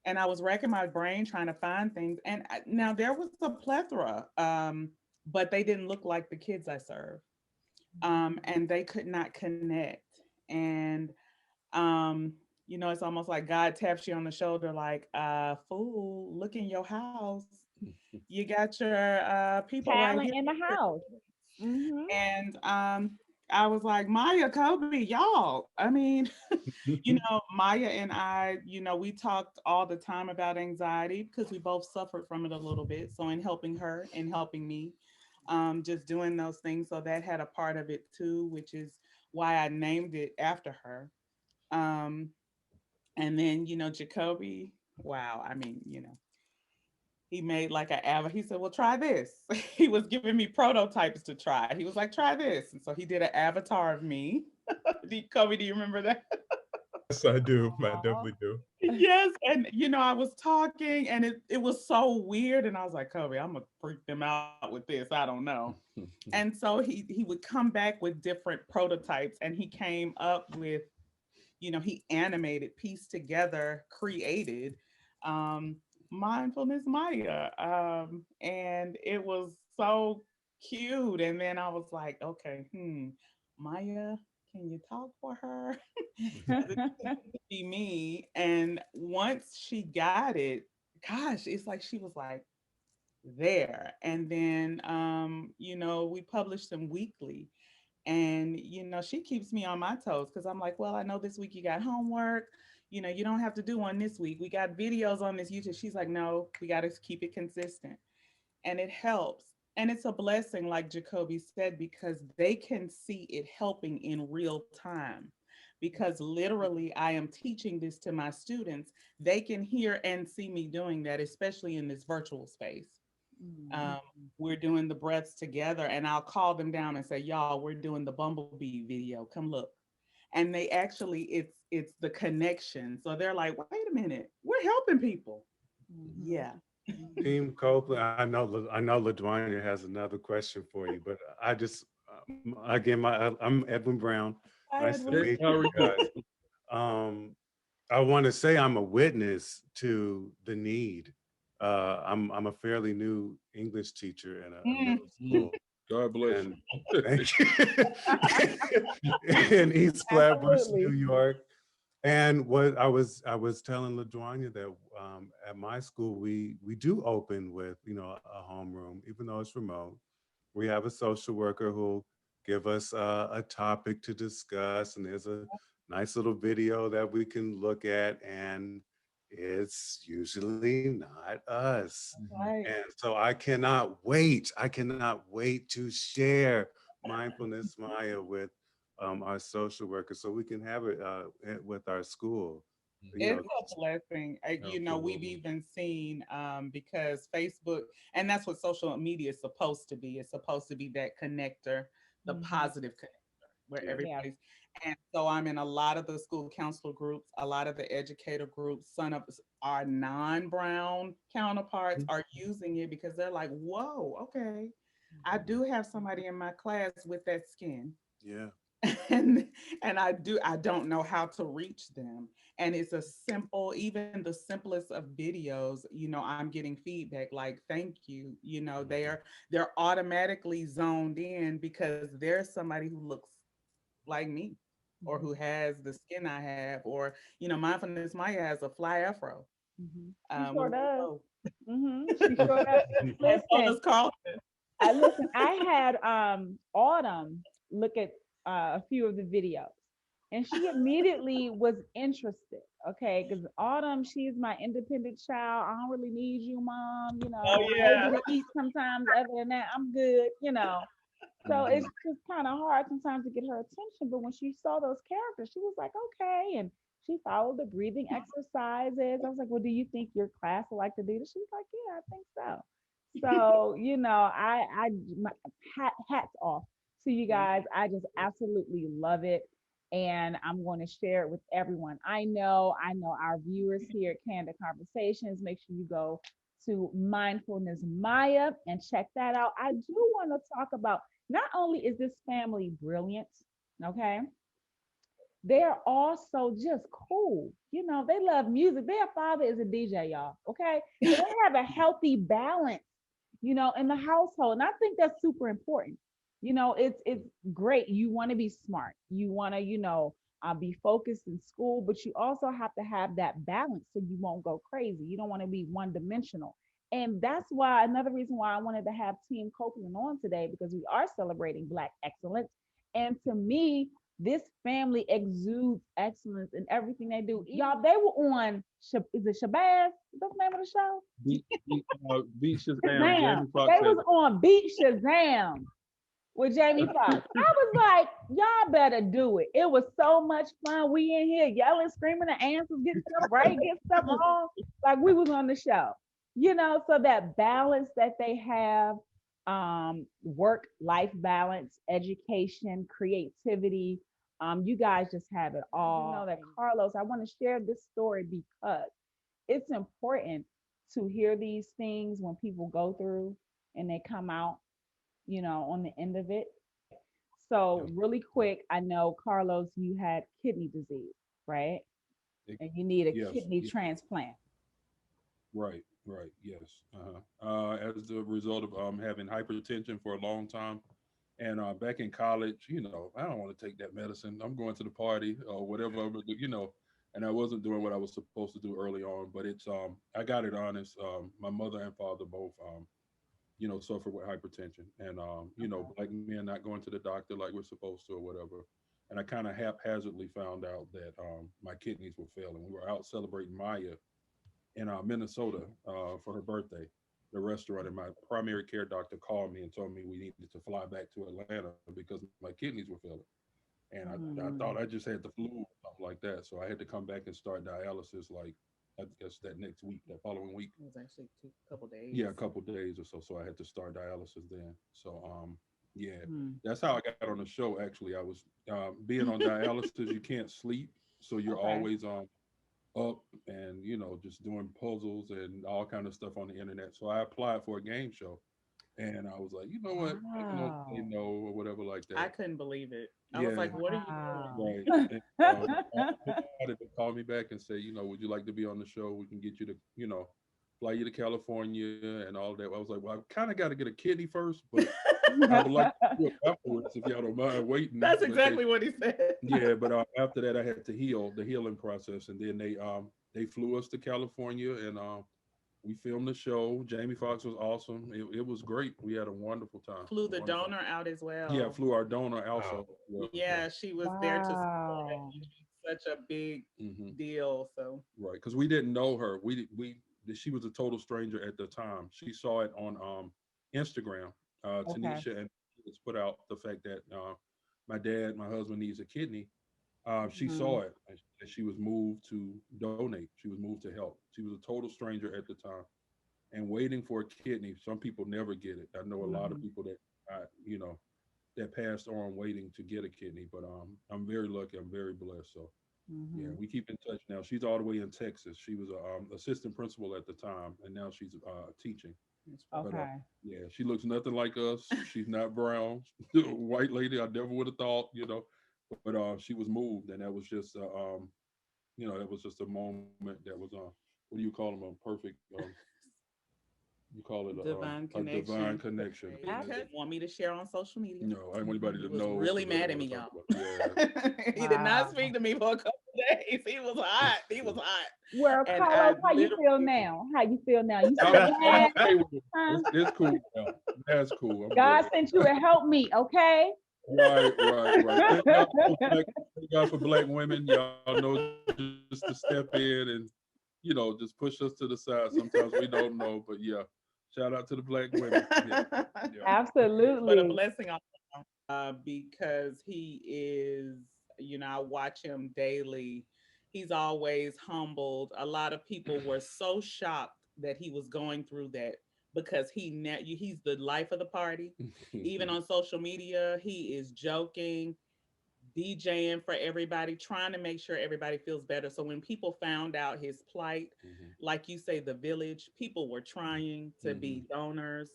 H: And I was racking my brain trying to find things and now there was a plethora, but they didn't look like the kids I serve. And they could not connect. And um it's almost like God taps you on the shoulder like fool, look in your house, you got your people right
B: Talent
H: here.
B: in the house. Mm-hmm.
H: And I was like, Maya, Kobe, y'all, I mean, Maya and I, we talked all the time about anxiety because we both suffered from it a little bit. So in helping her and helping me, just doing those things, so that had a part of it too, which is why I named it after her. um and then, Jacoby, wow, I mean, he made like an avatar. He said, well, try this. He was giving me prototypes to try. He was like, try this. And so he did an avatar of me. Kobe, do you remember that?
G: Yes, I do. I
B: Aw.
G: definitely do.
H: Yes. And, I was talking and it was so weird. And I was like, Kobe, I'm going to freak them out with this. I don't know. And so he would come back with different prototypes and he came up with, he animated, pieced together, created um, Mindfulness Maya. And it was so cute. And then I was like, okay, Maya, can you talk for her? Because it needs to be me. And once she got it, gosh, it's like she was like there. And then, we published them weekly. And, she keeps me on my toes because I'm like, well, I know this week you got homework. You don't have to do one this week. We got videos on this YouTube. She's like, no, we got to keep it consistent. And it helps. And it's a blessing, like Jacoby said, because they can see it helping in real time. Because literally, I am teaching this to my students. They can hear and see me doing that, especially in this virtual space.
B: Mhm.
H: um, we're doing the breaths together and I'll call them down and say, y'all, we're doing the bumblebee video, come look. And they actually, it's the connection, so they're like, wait a minute, we're helping people.
B: Mhm.
H: Yeah.
B: Mhm.
C: Team Copeland, I know LaDuanya has another question for you, but I just again, I'm Edwin Brown.
H: Hi,
C: Nice to
H: Edwin.
C: meet you guys. Um, I want to say I'm a witness to the need. I'm a fairly new English teacher in a
H: Mm.
C: middle school,
I: God bless
C: and
I: you.
C: thank you, in East Flatbush, New
B: Absolutely.
C: York. And what I was telling LaDuanya that at my school we do open with a homeroom, even though it's remote. We have a social worker who'll give us a topic to discuss, and there's a nice little video that we can look at, and it's usually not us.
H: Right.
C: And so I cannot wait. I cannot wait to share mindfulness Maya with our social workers so we can have it with our school. You
H: It's
C: know,
H: a blessing. We've
I: Absolutely.
H: even seen, because Facebook, and that's what social media is supposed to be. It's supposed to be that connector, the
B: Mhm.
H: positive connector where
C: yeah.
B: Yeah.
H: everybody's. And so I'm in a lot of the school counselor groups, a lot of the educator groups. Some of our non-brown counterparts are using it because they're like, whoa, okay, I do have somebody in my class with that skin.
C: Yeah.
H: and I don't know how to reach them. And it's a simple, even the simplest of videos, I'm getting feedback like, thank you. They're automatically zoned in because there's somebody who looks like me, or who has the skin I have, or Mindfulness Maya has a fly afro.
B: She
H: We
B: sure does.
H: both.
B: She sure does.
H: And so
B: Listen,
H: does Carlton.
B: I had Autumn look at a few of the videos, and she immediately was interested. Okay, because Autumn, she's my independent child. I don't really need you, mom.
H: Oh yeah.
B: Maybe to eat sometimes. Other than that, I'm good. So it's just kind of hard sometimes to get her attention. But when she saw those characters, she was like, okay. And she followed the breathing exercises. I was like, well, do you think your class would like to do this? She was like, yeah, I think so. So, my hats off to you guys. I just absolutely love it. And I'm going to share it with everyone. I know our viewers here at Candid Conversations. Make sure you go to Mindfulness Maya and check that out. I do want to talk about, not only is this family brilliant, okay, they're also just cool. They love music. Their father is a DJ, y'all, okay? So they have a healthy balance, in the household. And I think that's super important. It's great. You want to be smart. You want to, be focused in school, but you also have to have that balance so you won't go crazy. You don't want to be one dimensional. And that's why another reason why I wanted to have Team Copeland on today, because we are celebrating Black excellence. And to me, this family exudes excellence in everything they do. Y'all, they were on, is it Shabazz? What's the name of the show?
I: Beat Shazam.
B: Shazam.
I: Jamie Foxx
B: They was on Beat Shazam with Jamie Foxx. I was like, y'all better do it. It was so much fun. We in here yelling, screaming, the answers, getting stuff right, getting stuff wrong. Like we was on the show. So that balance that they have, work life balance, education, creativity. You guys just have it all. That Carlos, I want to share this story because it's important to hear these things when people go through and they come out, on the end of it. So, really quick, I know, Carlos, you had kidney disease, right? And you need a
I: Yes.
B: kidney transplant.
I: Right. Yes. As the result of having hypertension for a long time, and back in college, I don't want to take that medicine. I'm going to the party or whatever I'm gonna do. And I wasn't doing what I was supposed to do early on. But it's I got it honest. My mother and father both suffer with hypertension, and Black men not going to the doctor like we're supposed to or whatever. And I kind of haphazardly found out that my kidneys were failing. We were out celebrating Maya in Minnesota for her birthday. The restaurant, and my primary care doctor called me and told me we needed to fly back to Atlanta because my kidneys were failing. And I thought I just had the flu or something like that. So I had to come back and start dialysis like I guess that next week, that following week.
H: It was actually a couple days.
I: Yeah, a couple days or so. So I had to start dialysis then. So yeah, that's how I got on the show. Actually, I was being on dialysis. You can't sleep, so you're always up and just doing puzzles and all kind of stuff on the internet. So I applied for a game show, and I was like, you know what, I can only say no or whatever like that.
H: I couldn't believe it. I was like, what are you
I: doing? Right. And, they called me back and say, would you like to be on the show? We can get you to, fly you to California and all that. I was like, well, I kind of got to get a kidney first, but I would like to do it afterwards if y'all don't mind waiting.
H: That's exactly what he said.
I: Yeah, but after that, I had to heal the healing process, and then they flew us to California, and we filmed the show. Jamie Foxx was awesome. It was great. We had a wonderful time.
H: Flew the donor out as well.
I: Yeah, flew our donor also.
H: Yeah, she was there to support it. Such a big deal. So
I: right, because we didn't know her. She was a total stranger at the time. She saw it on Instagram. Tanisha and just put out the fact that my husband needs a kidney. She saw it and she was moved to donate. She was moved to help. She was a total stranger at the time and waiting for a kidney. Some people never get it. I know a lot of people that, that passed on waiting to get a kidney. But I'm very lucky. I'm very blessed. So yeah, we keep in touch now. She's all the way in Texas. She was a assistant principal at the time, and now she's teaching. But
B: Okay.
I: yeah, she looks nothing like us. She's not brown. White lady. I never would have thought, But she was moved, and that was just that was just a moment that was what do you call them? A perfect. You call it
H: Divine
I: a
H: connection.
I: divine connection.
H: He didn't want me to share on social media.
I: No, I don't want anybody
H: He
I: to
H: was
I: know.
H: really
I: 'cause I
H: mad
I: don't
H: at me,
I: wanna
H: y'all.
I: talk about- Yeah.
H: He did not speak to me for a couple of days. He was hot. He was hot.
B: Well,
H: And
B: Carlos, how you
H: literally-
B: feel now? How you feel now? You
I: I'm
B: still mad?
I: okay with it.
B: Huh?
I: It's cool now. That's cool. I'm
B: God
I: good.
B: sent you to help me, okay?
I: Right. Thank God for black women. Y'all know just to step in and just push us to the side. Sometimes we don't know, but yeah. Shout out to the black women. Yeah.
B: Absolutely.
H: But a blessing on him, because he is, I watch him daily. He's always humbled. A lot of people were so shocked that he was going through that because he's the life of the party. Even on social media, he is joking, DJing for everybody, trying to make sure everybody feels better. So when people found out his plight, like you say, the village, people were trying to be donors.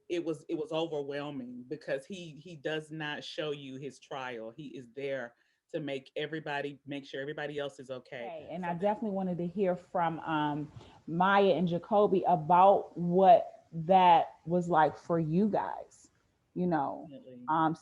H: It was overwhelming because he does not show you his trial. He is there to make sure everybody else is okay.
B: And I definitely wanted to hear from Maya and Jacoby about what that was like for you guys.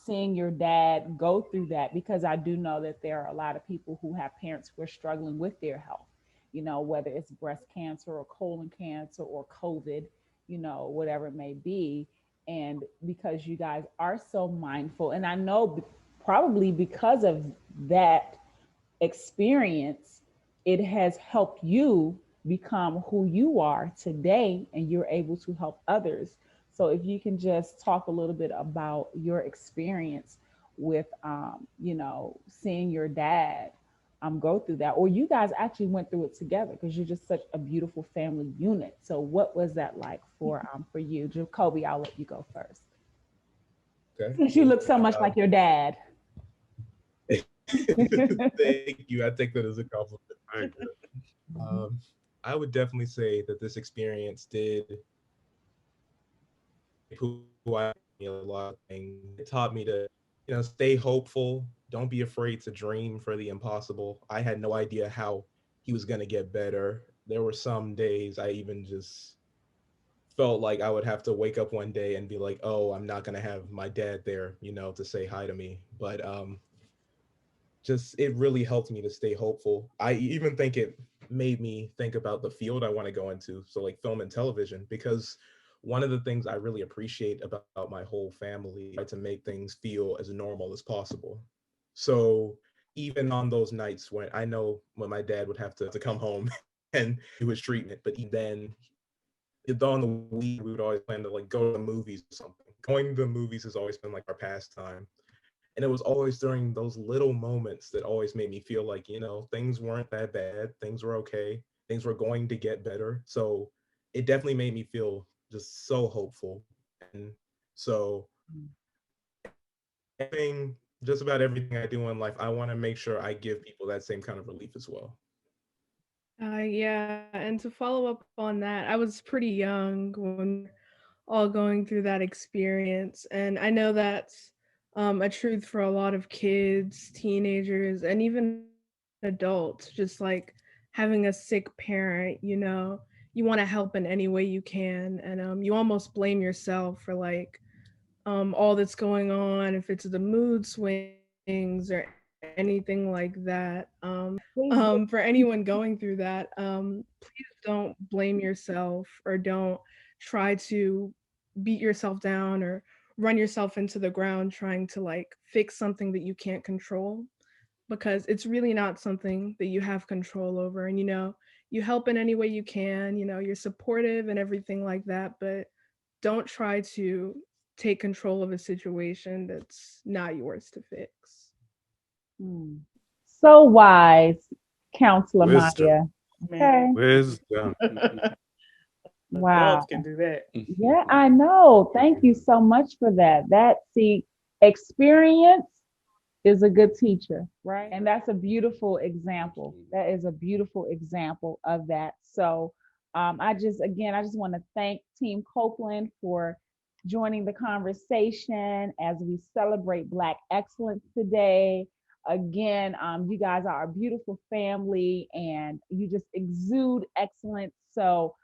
B: Seeing your dad go through that, because I do know that there are a lot of people who have parents who are struggling with their health, whether it's breast cancer or colon cancer or COVID, whatever it may be. And because you guys are so mindful, and I know probably because of that experience, it has helped you become who you are today, and you're able to help others. So if you can just talk a little bit about your experience with, seeing your dad go through that, or you guys actually went through it together because you're just such a beautiful family unit. So what was that like for you? Jacoby, I'll let you go first.
G: Okay.
B: Since you look so much like your dad.
G: Thank you. I take that as a compliment. I would definitely say that this experience did who I am a lot of things. It taught me to, stay hopeful. Don't be afraid to dream for the impossible. I had no idea how he was going to get better. There were some days I even just felt like I would have to wake up one day and be like, oh, I'm not going to have my dad there, to say hi to me. But just it really helped me to stay hopeful. I even think it made me think about the field I want to go into, so like film and television, because one of the things I really appreciate about my whole family is to make things feel as normal as possible. So even on those nights when I know when my dad would have to come home and do his treatment, but even then, on the week we would always plan to like go to the movies or something. Going to the movies has always been like our pastime. And it was always during those little moments that always made me feel like, things weren't that bad. Things were okay. Things were going to get better. So it definitely made me feel just so hopeful. And so just about everything I do in life, I want to make sure I give people that same kind of relief as well.
F: Yeah, and to follow up on that, I was pretty young when all going through that experience, and I know that's a truth for a lot of kids, teenagers, and even adults. Just like having a sick parent, you want to help in any way you can, and you almost blame yourself for like all that's going on, if it's the mood swings or anything like that. For anyone going through that, please don't blame yourself or don't try to beat yourself down or run yourself into the ground trying to like fix something that you can't control, because it's really not something that you have control over. And you help in any way you can, you're supportive and everything like that, but don't try to take control of a situation that's not yours to fix.
B: So wise, Counselor Maya.
C: Okay. Wisdom.
B: Wow.
H: Adults can do that.
B: Yeah, I know. Thank you so much for that. experience is a good teacher, right? And that's a beautiful example. That is a beautiful example of that. So I just want to thank Team Copeland for joining the conversation as we celebrate Black excellence today. Again, you guys are a beautiful family and you just exude excellence. So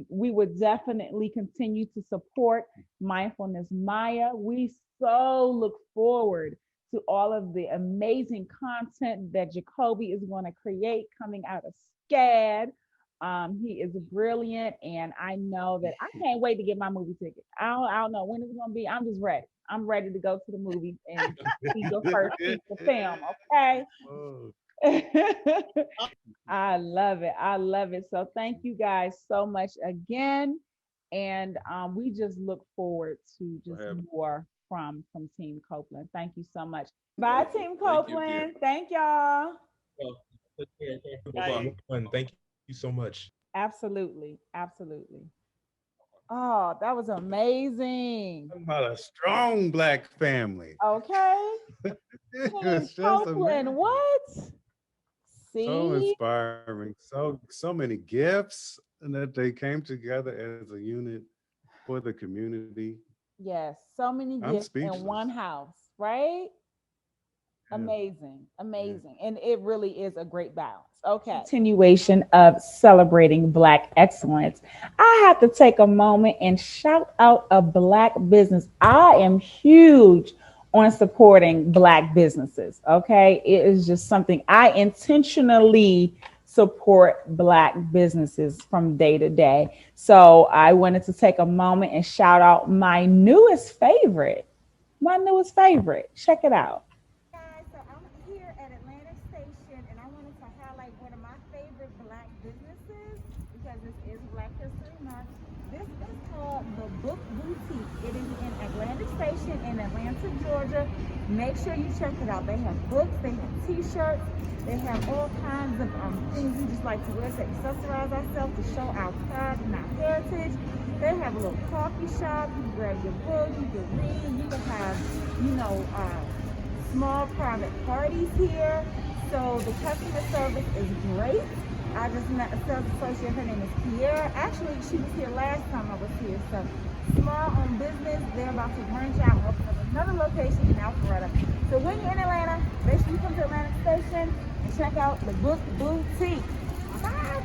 B: we would definitely continue to support Mindfulness Maya. We so look forward to all of the amazing content that Jacoby is going to create coming out of SCAD. He is brilliant, and I know that I can't wait to get my movie ticket. I don't know when it's going to be. I'm just ready. I'm ready to go to the movie and see your first feature film. Okay.
C: Oh,
B: I love it. I love it. So thank you guys so much again. And we just look forward to just more from Team Copeland. Thank you so much. Bye, Team
C: thank you, dear.
B: Copeland. Thank y'all.
G: Thank you so much.
B: Absolutely. Absolutely. Oh, that was amazing.
C: Talking about a strong Black family.
B: Okay. Team
C: It's just
B: Copeland,
C: amazing.
B: what?
C: So
B: See?
C: inspiring. So many gifts, and that they came together as a unit for the community.
B: Yes, so many
C: I'm
B: gifts in
C: speechless.
B: one house, right?
C: Yeah,
B: Amazing,
C: yeah.
B: amazing. And it really is a great balance. Okay. Continuation of celebrating Black excellence. I have to take a moment and shout out a Black business. I am huge on supporting Black businesses. Okay. It is just something I intentionally support Black businesses from day to day. So I wanted to take a moment and shout out my newest favorite. My newest favorite. Check it out. Guys, so I'm here at Atlantic Station and I wanted to highlight one of my favorite Black businesses because this is Black History Month. This is called the Book Boutique. It is in Atlantic Station in Atlanta, Georgia. Make sure you check it out. They have books, they have t-shirts, they have all kinds of things we just like to wear to accessorize ourselves to show our pride and our heritage. They have a little coffee shop. You can grab your book, you can read, you can have, small private parties here. So the customer service is great. I just met a sales associate. Her name is Pierre. Actually, she was here last time I was here. So small owned business. They're about to branch out and open up another location in Alpharetta. So when you're in Atlanta, make sure you come to Atlantic Station and check out the Book Boutique. Bye.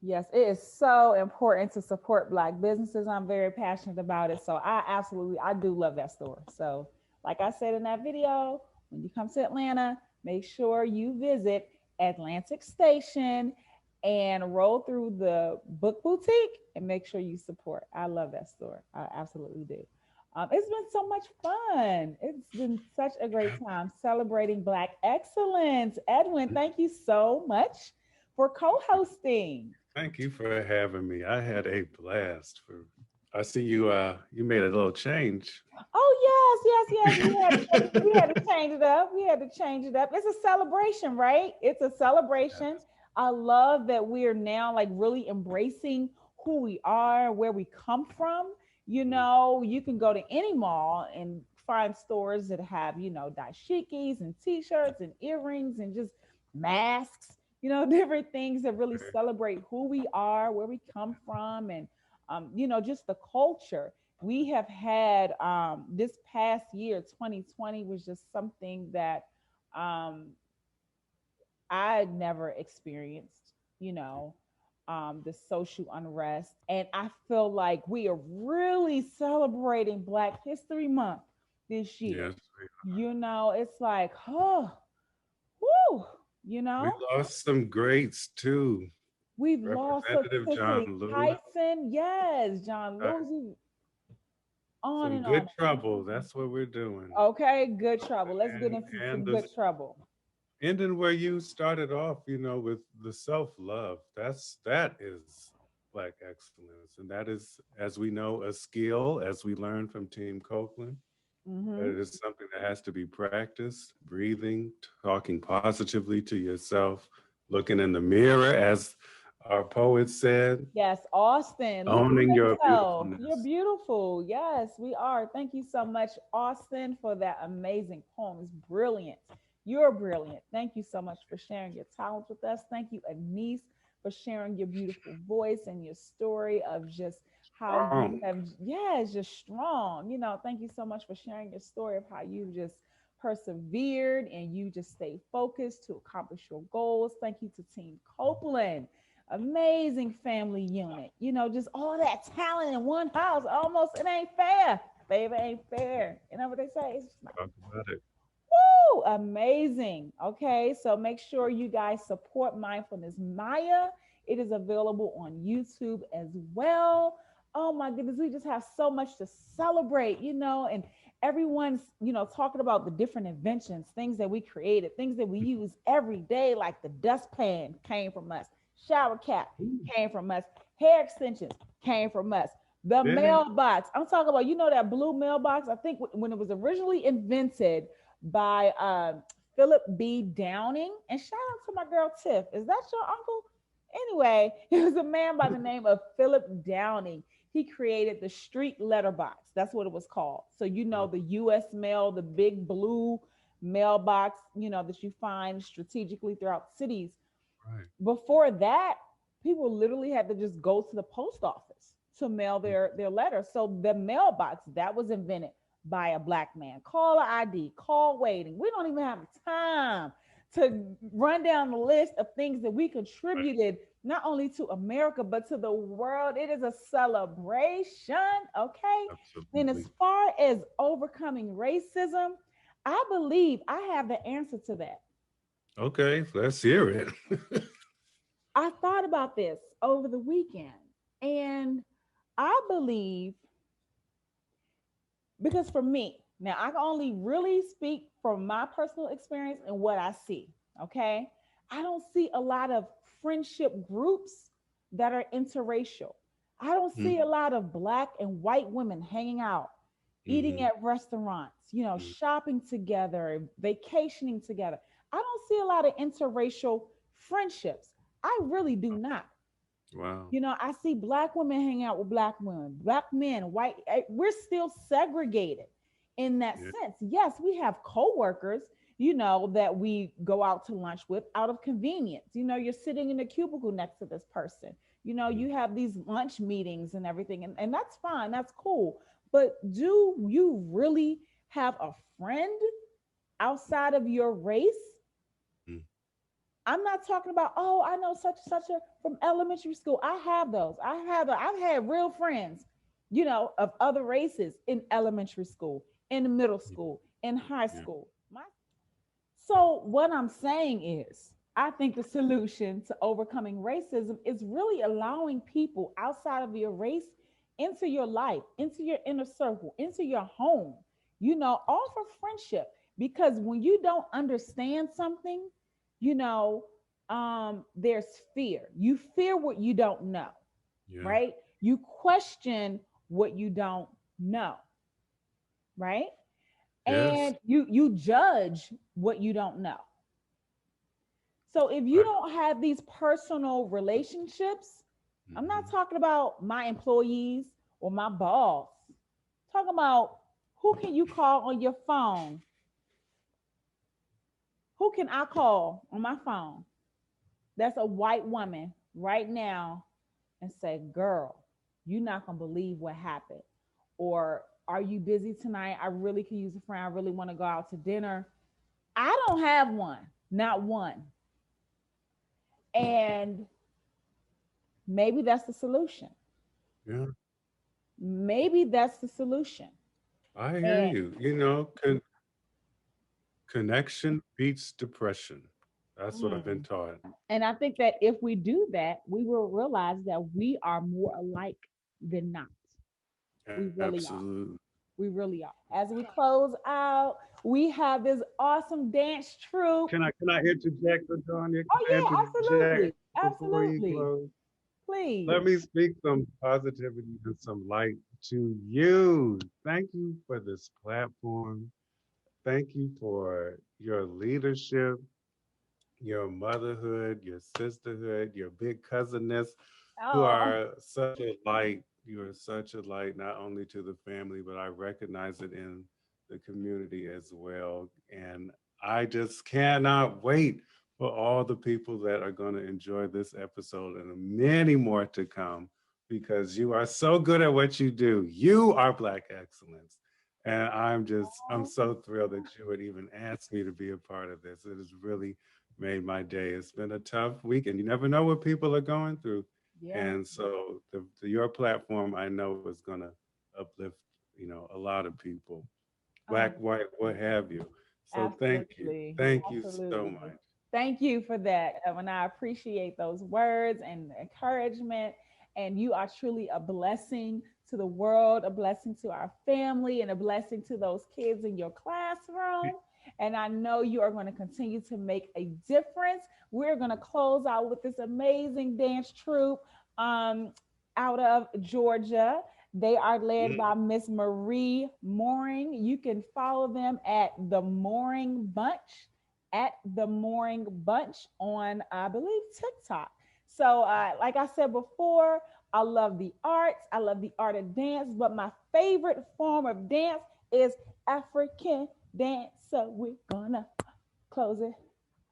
B: Yes, it is so important to support Black businesses. I'm very passionate about it. So I do love that store. So like I said in that video, when you come to Atlanta, make sure you visit Atlantic Station and roll through the Book Boutique and make sure you support. I love that store. I absolutely do. It's been so much fun. It's been such a great time celebrating Black excellence. Edwin, thank you so much for co-hosting.
C: Thank you for having me. I had a blast. I see you made a little change.
B: Oh yes, yes, yes. We had to change it up. We had to change it up. It's a celebration, right? It's a celebration.
C: Yes.
B: I love that we're now like really embracing who we are, where we come from. You can go to any mall and find stores that have, dashikis and t-shirts and earrings and just masks, different things that really celebrate who we are, where we come from, and just the culture we have had. This past year 2020 was just something that um, I never experienced, the social unrest. And I feel like we are really celebrating Black History Month this year.
C: Yes.
B: It's like, oh, whoo,
C: We lost some greats too.
B: we've lost so
C: Representative
B: quickly.
C: John Lewis.
B: Tyson, yes, John
C: uh,
B: Lewis, on
C: some
B: and
C: good
B: on.
C: trouble. That's what we're doing.
B: Okay, good trouble. Let's get
C: And
B: into
C: and
B: some
C: the
B: good trouble.
C: ending where you started off, with the self-love. That is Black excellence. And that is, as we know, a skill, as we learned from Team Copeland.
B: Hmm.
C: It is something that has to be practiced, breathing, talking positively to yourself, looking in the mirror, as Our poet said,
B: Yes, Austin. Look
C: owning
B: at
C: your
B: yourself. You're
C: beautifulness.
B: beautiful. Yes, we are. Thank you so much, Austin, for that amazing poem. It's brilliant. You're brilliant. Thank you so much for sharing your talent with us. Thank you, Annisse, for sharing your beautiful voice and your story of just how you
C: Strong.
B: have, yeah, it's just strong. Thank you so much for sharing your story of how you just persevered and you just stayed focused to accomplish your goals. Thank you to Team Copeland, amazing family unit. Just all that talent in one house. Almost, it ain't fair. Baby, ain't fair. You know what they say? It's just not.
C: Talk about it.
B: Woo! Amazing. Okay, so make sure you guys support Mindfulness Maya. It is available on YouTube as well. Oh my goodness, we just have so much to celebrate, and everyone's, talking about the different inventions, things that we created, things that we use every day, like the dustpan came from us, shower cap came from us, hair extensions came from us. The
C: Yeah.
B: mailbox. I'm talking about, that blue mailbox. I think when it was originally invented by Philip B. Downing. And shout out to my girl Tiff. Is that your uncle? Anyway, it was a man by the name of Philip Downing. He created the street letterbox. That's what it was called. So, the US mail, the big blue mailbox, that you find strategically throughout cities.
C: Right.
B: Before that, people literally had to just go to the post office to mail their letters. So the mailbox that was invented by a black man. Caller ID, call waiting. We don't even have time to run down the list of things that we contributed not only to America but to the world. It is a celebration, okay? And as
C: Absolutely.
B: far as overcoming racism, I believe I have the answer to that.
C: Okay, let's hear it.
B: I thought about this over the weekend, and I believe, because for me, now I can only really speak from my personal experience and what I see. Okay. I don't see a lot of friendship groups that are interracial. I don't see a lot of black and white women hanging out, eating
C: Mm-hmm.
B: at restaurants,
C: Mm-hmm.
B: shopping together, vacationing together. I don't see a lot of interracial friendships. I really do not.
C: Wow.
B: I see black women hang out with black women, black men, white. We're still segregated in that
C: Yeah.
B: sense. Yes, we have coworkers, that we go out to lunch with out of convenience. You're sitting in a cubicle next to this person.
C: Mm.
B: You have these lunch meetings and everything, and that's fine. That's cool. But do you really have a friend outside of your race?
C: Mm.
B: I'm not talking about, oh, I know such and such a from elementary school. I have those. I've had real friends, of other races in elementary school, in middle school, in high
C: Yeah.
B: school. So what I'm saying is, I think the solution to overcoming racism is really allowing people outside of your race into your life, into your inner circle, into your home, offer friendship. Because when you don't understand something, you know, there's fear. You fear what you don't know,
C: Yeah.
B: right? You question what you don't know, right?
C: Yes.
B: And you judge what you don't know. So if you
C: I,
B: don't have these personal relationships, I'm not
C: mhm.
B: talking about my employees or my boss. Talking about who can you call on your phone? Who can I call on my phone? That's a white woman right now and say, girl, you're not going to believe what happened. Or are you busy tonight? I really could use a friend. I really want to go out to dinner. I don't have one, not one. And maybe that's the solution.
C: Yeah.
B: Maybe that's the solution.
C: I hear
B: And
C: you. Connection beats depression. That's what I've been
B: mm,
C: taught.
B: and I think that if we do that, we will realize that we are more alike than not. We really are.
C: Absolutely.
B: We really are. As we close out, we have this awesome dance troupe.
C: Can I interject, Latonya?
B: Oh
C: Can I
B: yeah,
C: interject
B: absolutely.
C: before you
B: Absolutely.
C: close?
B: Please.
C: Let me speak some positivity and some light to you. Thank you for this platform. Thank you for your leadership. your motherhood, your sisterhood, your big cousiness, who
B: Oh,
C: are such a light. You are such a light, not only to the family, but I recognize it in the community as well. And I just cannot wait for all the people that are going to enjoy this episode and many more to come, because you are so good at what you do. You are Black excellence. And I'm so thrilled that you would even ask me to be a part of this. It has really made my day. It's been a tough week, and you never know what people are going through.
B: yeah,
C: And so your platform, I know, is going to uplift, a lot of people, Black, white, what have you. So thank you.
B: absolutely.
C: Thank you so
B: Absolutely.
C: much.
B: Thank you for that, Evan. I appreciate those words and encouragement. And you are truly a blessing to the world, a blessing to our family, and a blessing to those kids in your classroom. And I know you are going to continue to make a difference. We're going to close out with this amazing dance troupe out of Georgia. They are led by Miss Marie Mooring. You can follow them at the Mooring Bunch, on, I believe, TikTok. So, like I said before, I love the arts. I love the art of dance, but my favorite form of dance is African dance. So we're gonna close it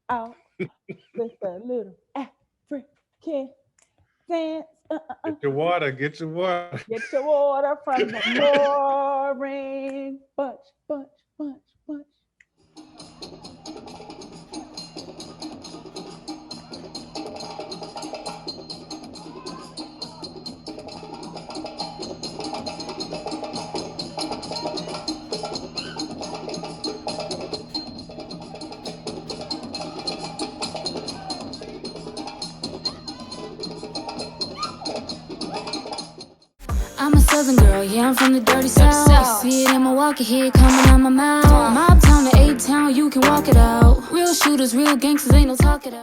B: out with a little African dance.
C: Get your water, get your water.
B: Get your water from the mooring bunch, bunch, bunch, bunch.
A: I'm a southern girl, yeah, I'm from the dirty south. See it in Milwaukee, hear it coming out my mouth. Mob town to A-town, you can walk it out. Real shooters, real gangsters, ain't no talk it out.